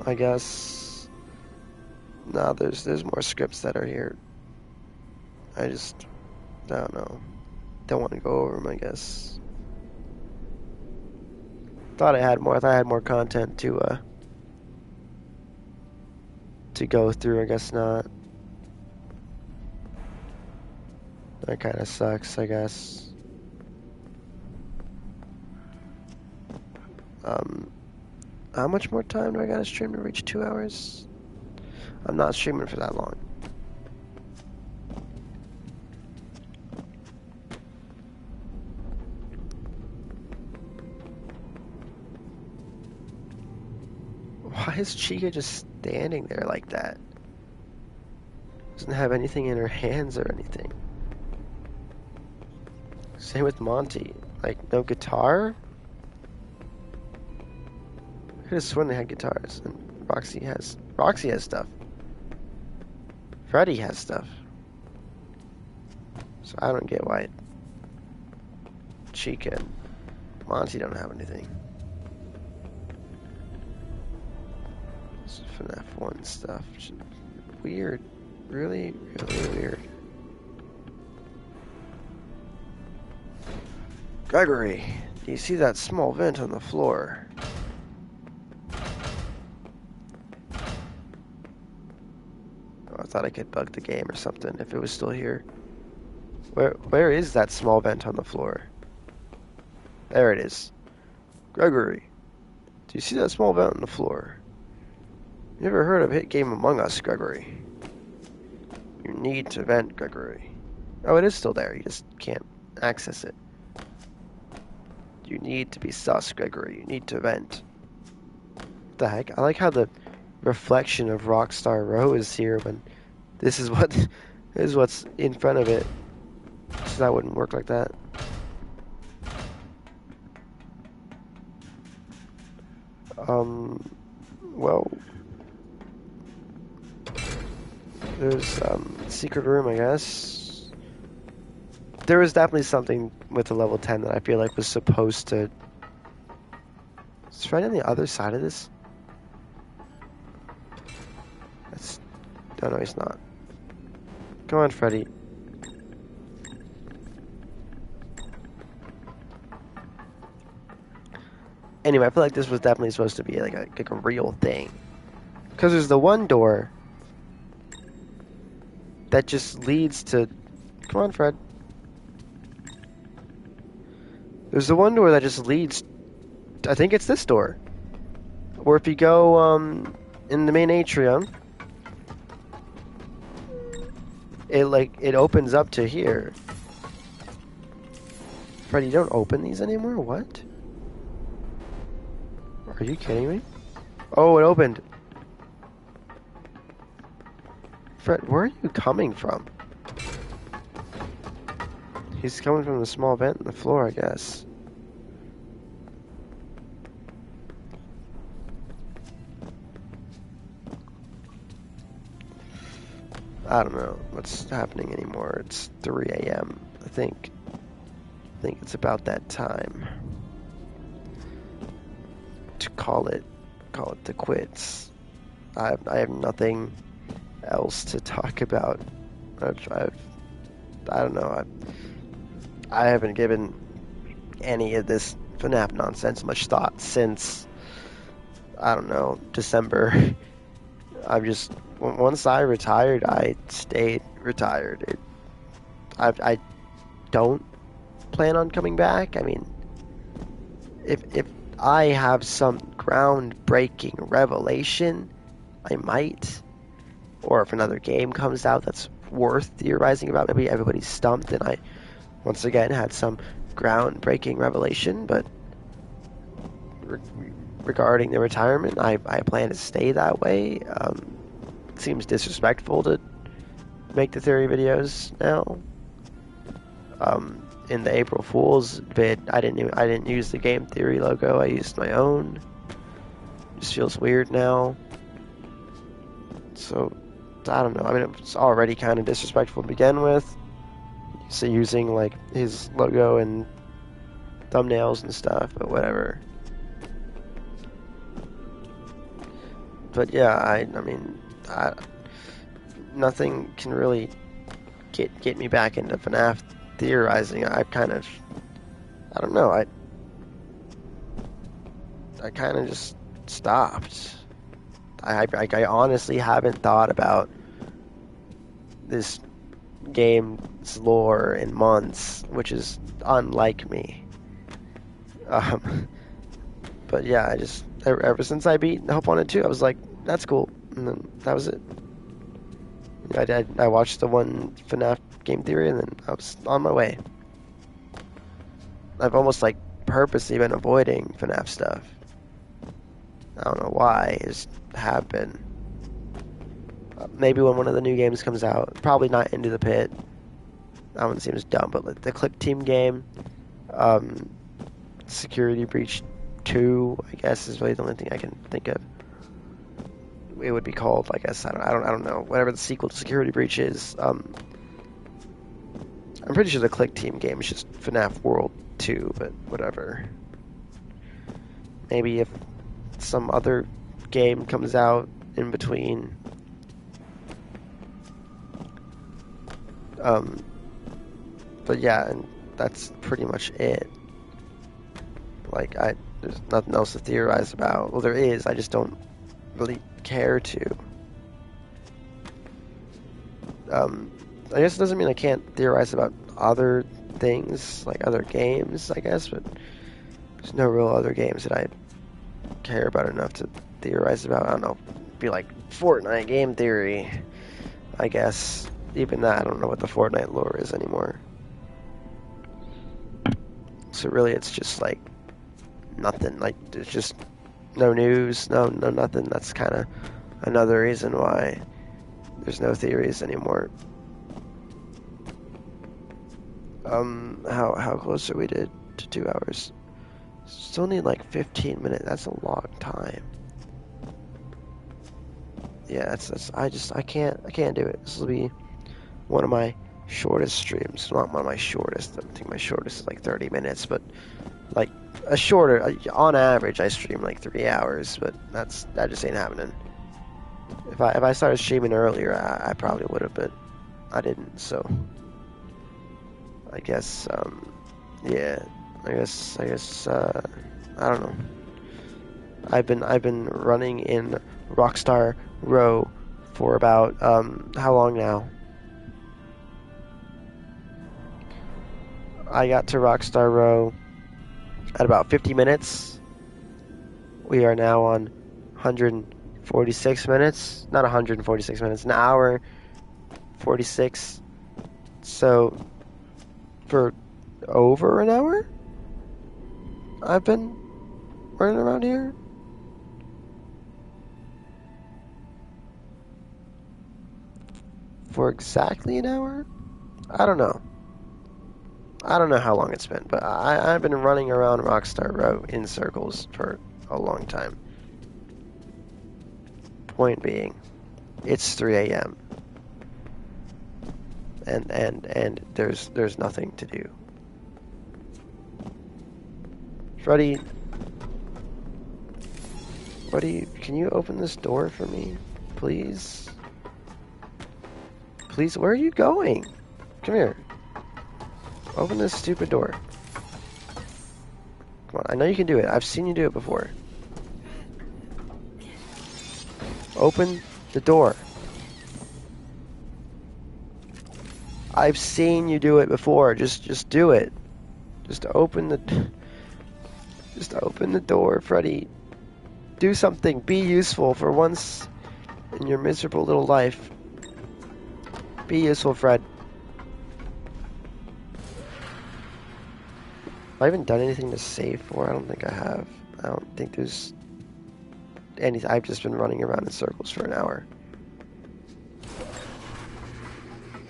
I guess. No, there's more scripts that are here. I don't know. Don't want to go over them, I guess. Thought I had more. I thought I had more content to go through. I guess not. That kind of sucks, I guess. How much more time do I gotta stream to reach 2 hours? I'm not streaming for that long. Why is Chica just standing there like that? Doesn't have anything in her hands or anything. Same with Monty. Like, no guitar? I could have sworn they had guitars. And Roxy has stuff. Freddy has stuff. So I don't get why Chica and Monty don't have anything. It's FNAF 1 stuff. Weird. Really, really weird. Gregory. Do you see that small vent on the floor? Oh, I thought I could bug the game or something if it was still here. Where is that small vent on the floor? There it is. Gregory, do you see that small vent on the floor? You ever heard of Hit Game Among Us, Gregory? You need to vent, Gregory. Oh, it is still there. You just can't access it. You need to be sus, Gregory. You need to vent. What the heck? I like how the reflection of Rockstar Row is here when this is what's in front of it. So that wouldn't work like that. Well, there's secret room, I guess. There was definitely something with the level 10 that I feel like was supposed to. It's right on the other side of this. That's. No, he's not. Come on, Freddy. Anyway, I feel like this was definitely supposed to be like a real thing. Because there's the one door that just leads to... Come on, Fred. There's the one door that just leads... I think it's this door. Or if you go in the main atrium, it opens up to here. Fred, you don't open these anymore? What? Are you kidding me? Oh, it opened. Fred, where are you coming from? He's coming from the small vent in the floor, I guess. I don't know what's happening anymore. It's 3 a.m. I think it's about that time to call it to quits. I have nothing else to talk about. I don't know. I haven't given any of this FNAF nonsense much thought since, I don't know, December. I've just, once I retired, I stayed retired. I don't plan on coming back. I mean, if I have some groundbreaking revelation, I might. Or if another game comes out that's worth theorizing about, maybe everybody's stumped and I, once again, had some groundbreaking revelation. But regarding the retirement, I plan to stay that way. It seems disrespectful to make the theory videos now. In the April Fool's vid, I didn't use the Game Theory logo. I used my own. Just feels weird now. So I don't know. I mean, it's already kind of disrespectful to begin with. So using like his logo and thumbnails and stuff, but whatever. But yeah, I mean, nothing can really get me back into FNAF theorizing. I don't know. I kind of just stopped. I honestly haven't thought about this game's lore in months, which is unlike me. But yeah, I just ever since I beat Hope Wanted 2, I was like, that's cool, and then that was it. I watched the one FNAF Game Theory, and then I was on my way. I've almost like purposely been avoiding FNAF stuff. I don't know why. I just have been. Maybe when one of the new games comes out, probably not Into the Pit. That one seems dumb, but like the Click Team game, Security Breach 2, I guess, is really the only thing I can think of. It would be called, I guess. I don't know. Whatever the sequel to Security Breach is. I'm pretty sure the Click Team game is just FNAF World 2, but whatever. Maybe if some other game comes out in between. But yeah, and that's pretty much it. Like, there's nothing else to theorize about. Well, there is, I just don't really care to. I guess it doesn't mean I can't theorize about other things, like other games, I guess, but there's no real other games that I care about enough to theorize about. I don't know, be like Fortnite game theory, I guess. Even that, I don't know what the Fortnite lore is anymore. So really, it's just like nothing. Like, there's just no news, no nothing. That's kind of another reason why there's no theories anymore. How close are we to 2 hours? Still need like 15 minutes. That's a long time. Yeah, I can't do it. This will be one of my shortest streams. Not one of my shortest. I think my shortest is like 30 minutes, but like a shorter. On average, I stream like 3 hours, but that just ain't happening. If I started streaming earlier, I probably would have, but I didn't. So I guess yeah. I guess I don't know. I've been running in Rockstar Row for about how long now? I got to Rockstar Row at about 50 minutes. We are now on 146 minutes. Not 146 minutes, an hour 46. So for over an hour I've been running around here. For exactly an hour? I don't know. I don't know how long it's been, but I've been running around Rockstar Row in circles for a long time. Point being, it's 3 a.m. and there's nothing to do. Freddy, can you open this door for me, please? Please, where are you going? Come here. Open this stupid door. Come on, I know you can do it. I've seen you do it before. Open the door. I've seen you do it before. Just do it. Just open the door, Freddy. Do something. Be useful for once in your miserable little life. Be useful, Fred. Have I even done anything to save for? I don't think I have. I don't think there's anything. I've just been running around in circles for an hour.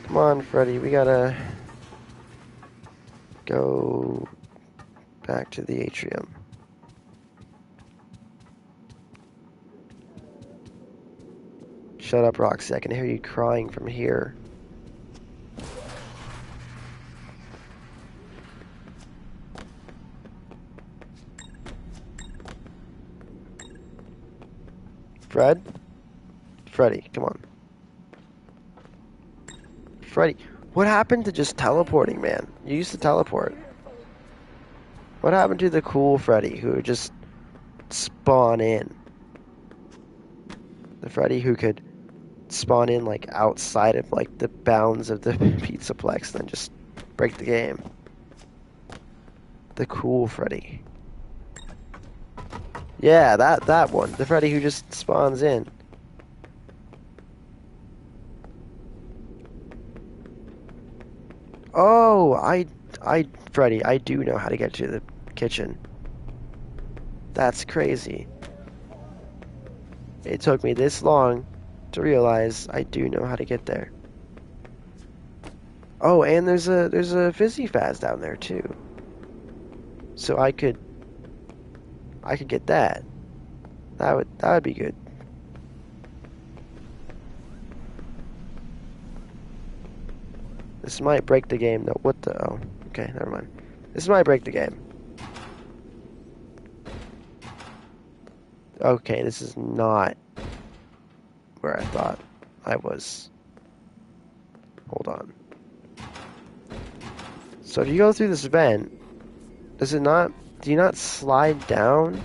Come on, Freddy. We gotta go back to the atrium. Shut up, Roxy. I can hear you crying from here. Freddy, come on. Freddy, what happened to just teleporting, man? You used to teleport. What happened to the cool Freddy who would just spawn in? The Freddy who could spawn in like outside of like the bounds of the Pizzaplex and then just break the game. The cool Freddy. Yeah, that one. The Freddy who just spawns in. Oh, Freddy, I do know how to get to the kitchen. That's crazy. It took me this long to realize I do know how to get there. Oh, and there's a Fizzy Faz down there too. So I could get that. That would be good. This might break the game though. What the? Oh, okay, never mind. This might break the game. Okay, this is not where I thought I was. Hold on. So if you go through this vent, does it not Do you not slide down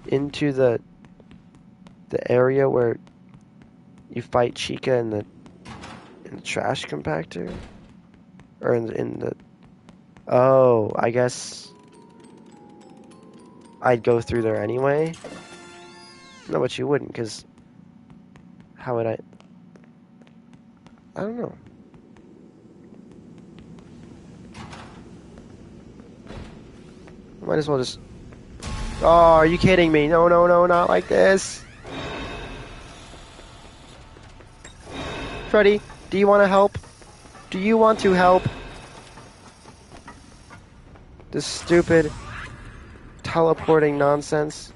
into the area where you fight Chica in the trash compactor? Or in the... Oh, I guess I'd go through there anyway. No, but you wouldn't, because how would I don't know. Might as well just... Oh, are you kidding me? No, no, no, not like this. Freddy, do you want to help? Do you want to help? This stupid teleporting nonsense.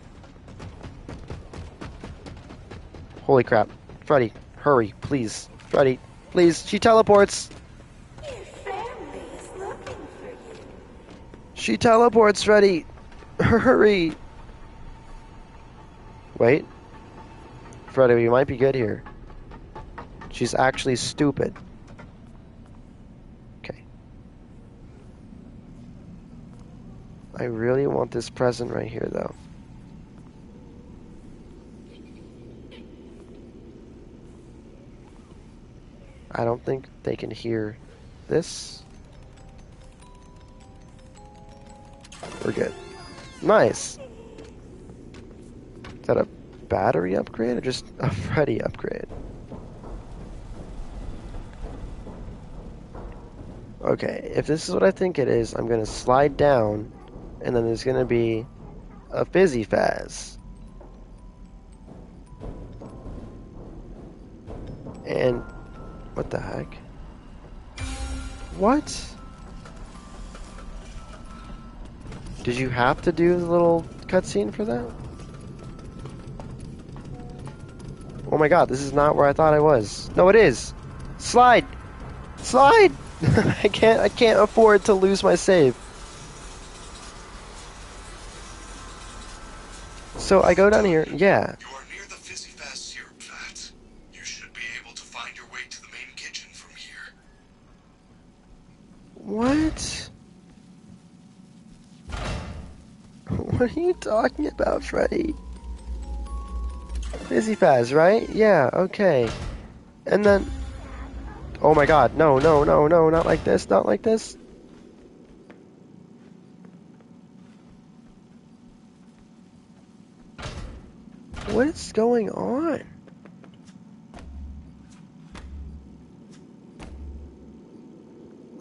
Holy crap. Freddy, hurry, please. Freddy, please. She teleports. Your family is looking for you. She teleports, Freddy. Hurry. Wait. Freddy, we might be good here. She's actually stupid. Okay. I really want this present right here, though. I don't think they can hear this. We're good. Nice. Is that a battery upgrade or just a Freddy upgrade? Okay, if this is what I think it is, I'm gonna slide down, and then there's gonna be a Fizzy Faz. And what the heck? What? Did you have to do the little cutscene for that? Oh my god, this is not where I thought I was. No, it is. Slide! Slide! I can't afford to lose my save. So I go down here, yeah. You are near the Fizzy Faz syrup vat. You should be able to find your way to the main kitchen from here. What? What are you talking about, Freddy? Fizzy Faz, right? Yeah, okay. And then... Oh my god, no, no, no, no, not like this, not like this. What is going on?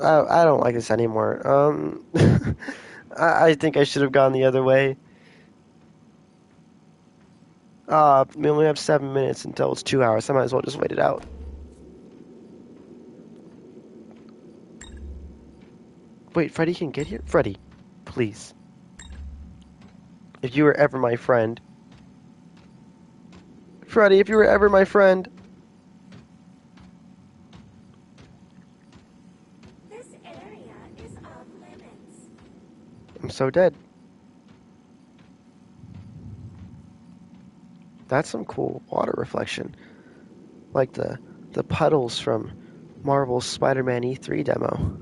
I don't like this anymore. I think I should have gone the other way. We only have 7 minutes until it's 2 hours. I might as well just wait it out. Wait, Freddy can get here? Freddy, please. If you were ever my friend. Freddy, if you were ever my friend. This area is off limits. I'm so dead. That's some cool water reflection. Like the puddles from Marvel's Spider-Man E3 demo.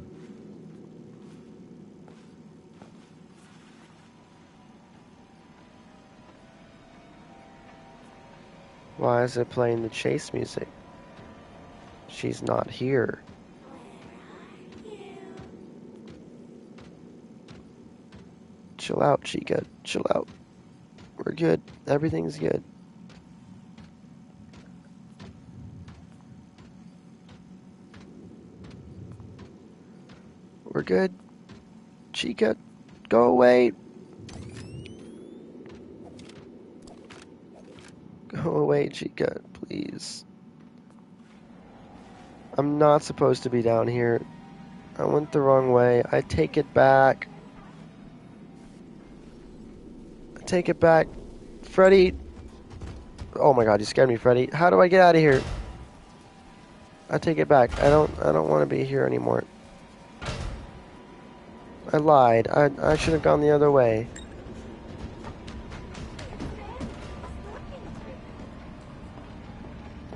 Why is it playing the chase music? She's not here. Where are you? Chill out, Chica. Chill out. We're good. Everything's good. We're good. Chica, go away. Go away, Chica, please. I'm not supposed to be down here. I went the wrong way. I take it back. I take it back. Freddy. Oh my god, you scared me, Freddy. How do I get out of here? I take it back. I don't want to be here anymore. I lied. I should have gone the other way.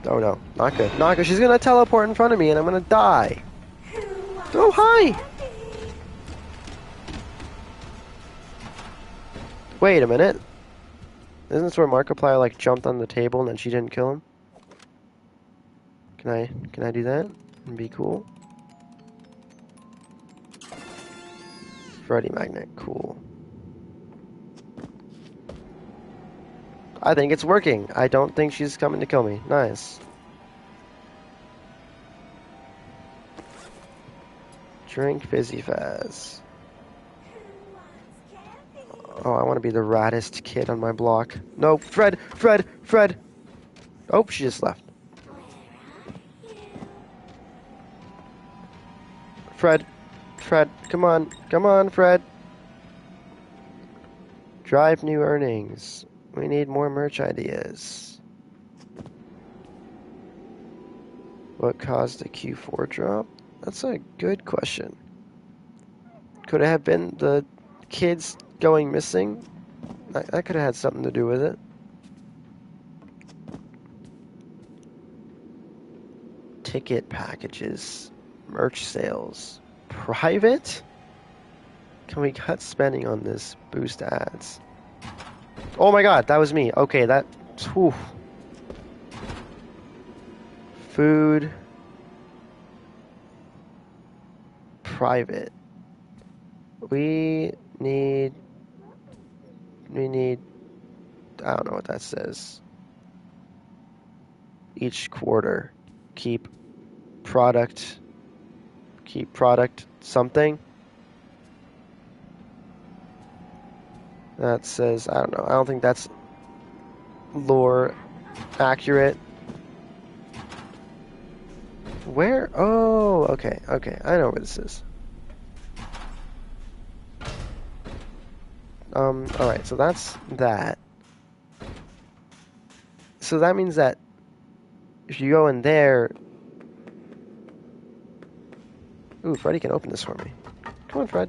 Oh no, not good. Not good. She's gonna teleport in front of me and I'm gonna die. Oh, hi! Wait a minute. Isn't this where Markiplier like jumped on the table and then she didn't kill him? Can I do that and be cool? Freddy Magnet, cool. I think it's working. I don't think she's coming to kill me. Nice. Drink Fizzy Faz. Oh, I want to be the raddest kid on my block. No, Fred! Oh, she just left. Fred, come on, Fred. Drive new earnings. We need more merch ideas. What caused the Q4 drop? That's a good question. Could it have been the kids going missing? That could have had something to do with it. Ticket packages, merch sales, private? Can we cut spending on this? Boost ads. Oh my god, that was me. Okay, that... Whew. Food. Private. We need... I don't know what that says. Each quarter. Keep product something. That says, I don't know. I don't think that's lore accurate. Where? Oh, okay. I know where this is. Alright, so that's that. So that means that if you go in there... Ooh, Freddy can open this for me. Come on, Fred.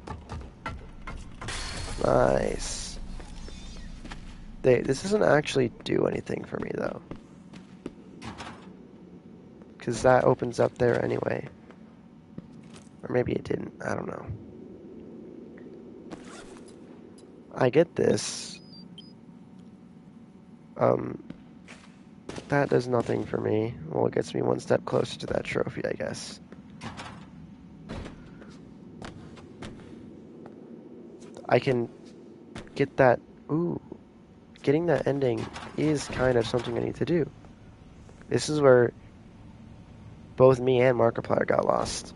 Nice. This doesn't actually do anything for me, though. Because that opens up there anyway. Or maybe it didn't. I don't know. I get this. That does nothing for me. Well, it gets me one step closer to that trophy, I guess. I can get that... Ooh. Getting that ending is kind of something I need to do. This is where both me and Markiplier got lost.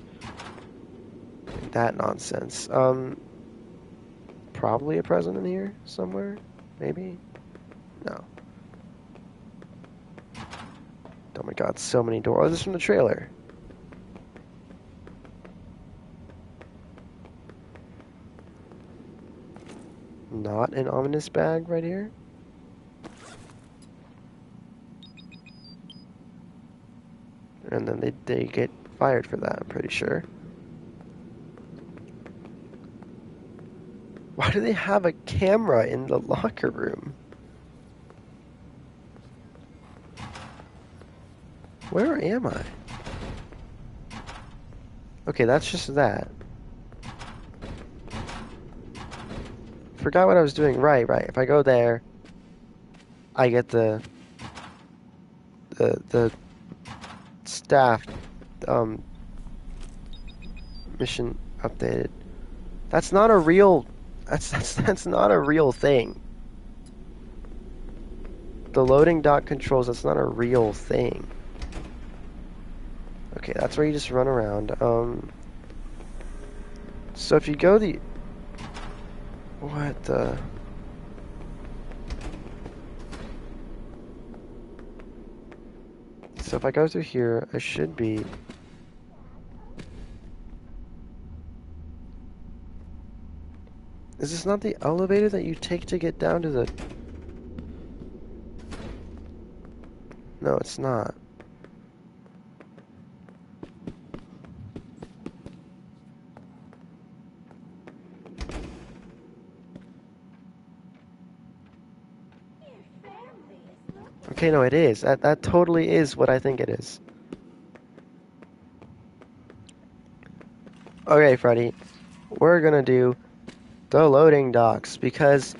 That nonsense. Probably a present in here somewhere? Maybe? No. Oh my god, so many doors. Oh, this is from the trailer. Not an ominous bag right here? And then they get fired for that, I'm pretty sure. Why do they have a camera in the locker room? Where am I? Okay, that's just that. Forgot what I was doing. Right. If I go there, I get the staff mission updated. That's not a real... That's not a real thing. The loading dock controls, that's not a real thing. Okay, that's where you just run around. So if you go the... What the... So if I go through here, I should be... Is this not the elevator that you take to get down to the... No, it's not. Okay, no, it is. That totally is what I think it is. Okay, Freddy. We're gonna do the loading docks, because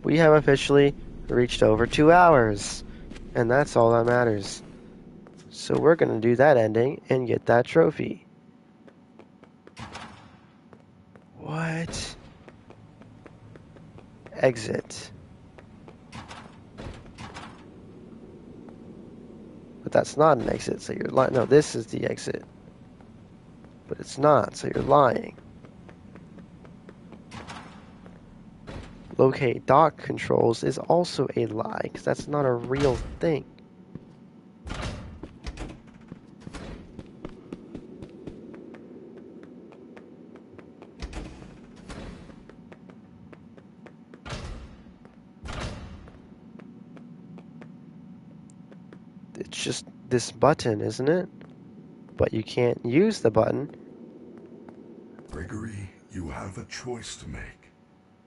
we have officially reached over 2 hours. And that's all that matters. So we're gonna do that ending and get that trophy. What? Exit. But that's not an exit, so you're lying. No, this is the exit. But it's not, so you're lying. Locate dock controls is also a lie, because that's not a real thing. It's just this button, isn't it? But you can't use the button. Gregory, you have a choice to make.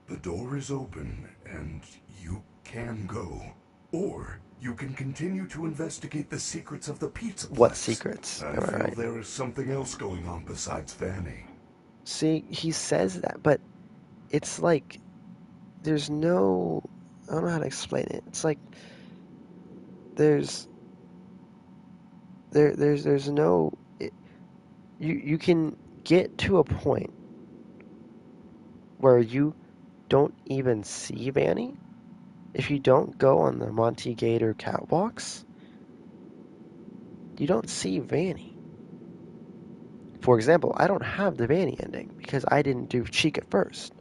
The door is open, and you can go. Or you can continue to investigate the secrets of the Pizza Plex. What secrets? I Am I feel right? there is something else going on besides Vanny. See, he says that, but it's like there's no. I don't know how to explain it. It's like there's there's no. You can get to a point where you don't even see Vanny if you don't go on the Monty Gator catwalks. You don't see Vanny. For example, I don't have the Vanny ending because I didn't do Chica first.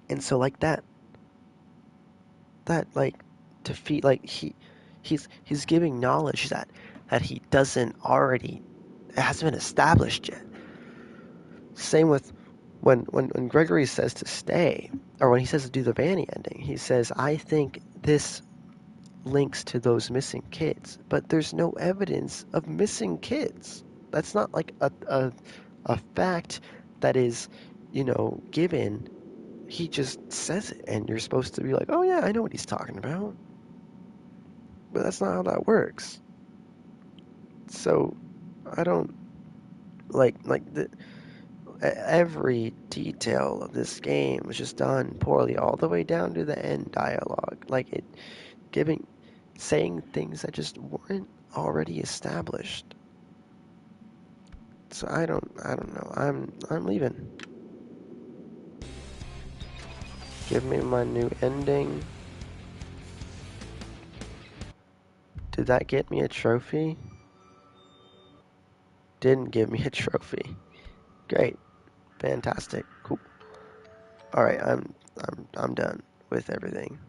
And so like that like defeat like he's giving knowledge that he doesn't already it hasn't been established yet. Same with when Gregory says to stay, or when he says to do the Vanny ending, he says, I think this links to those missing kids, but there's no evidence of missing kids. That's not like a fact that is, given. He just says it, and you're supposed to be like, oh yeah, I know what he's talking about. But that's not how that works. So, I don't every detail of this game was just done poorly, all the way down to the end dialogue. Saying things that just weren't already established. So I don't know. I'm leaving. Give me my new ending. Did that get me a trophy? Didn't give me a trophy. Great. Fantastic. Cool. All right, I'm done with everything.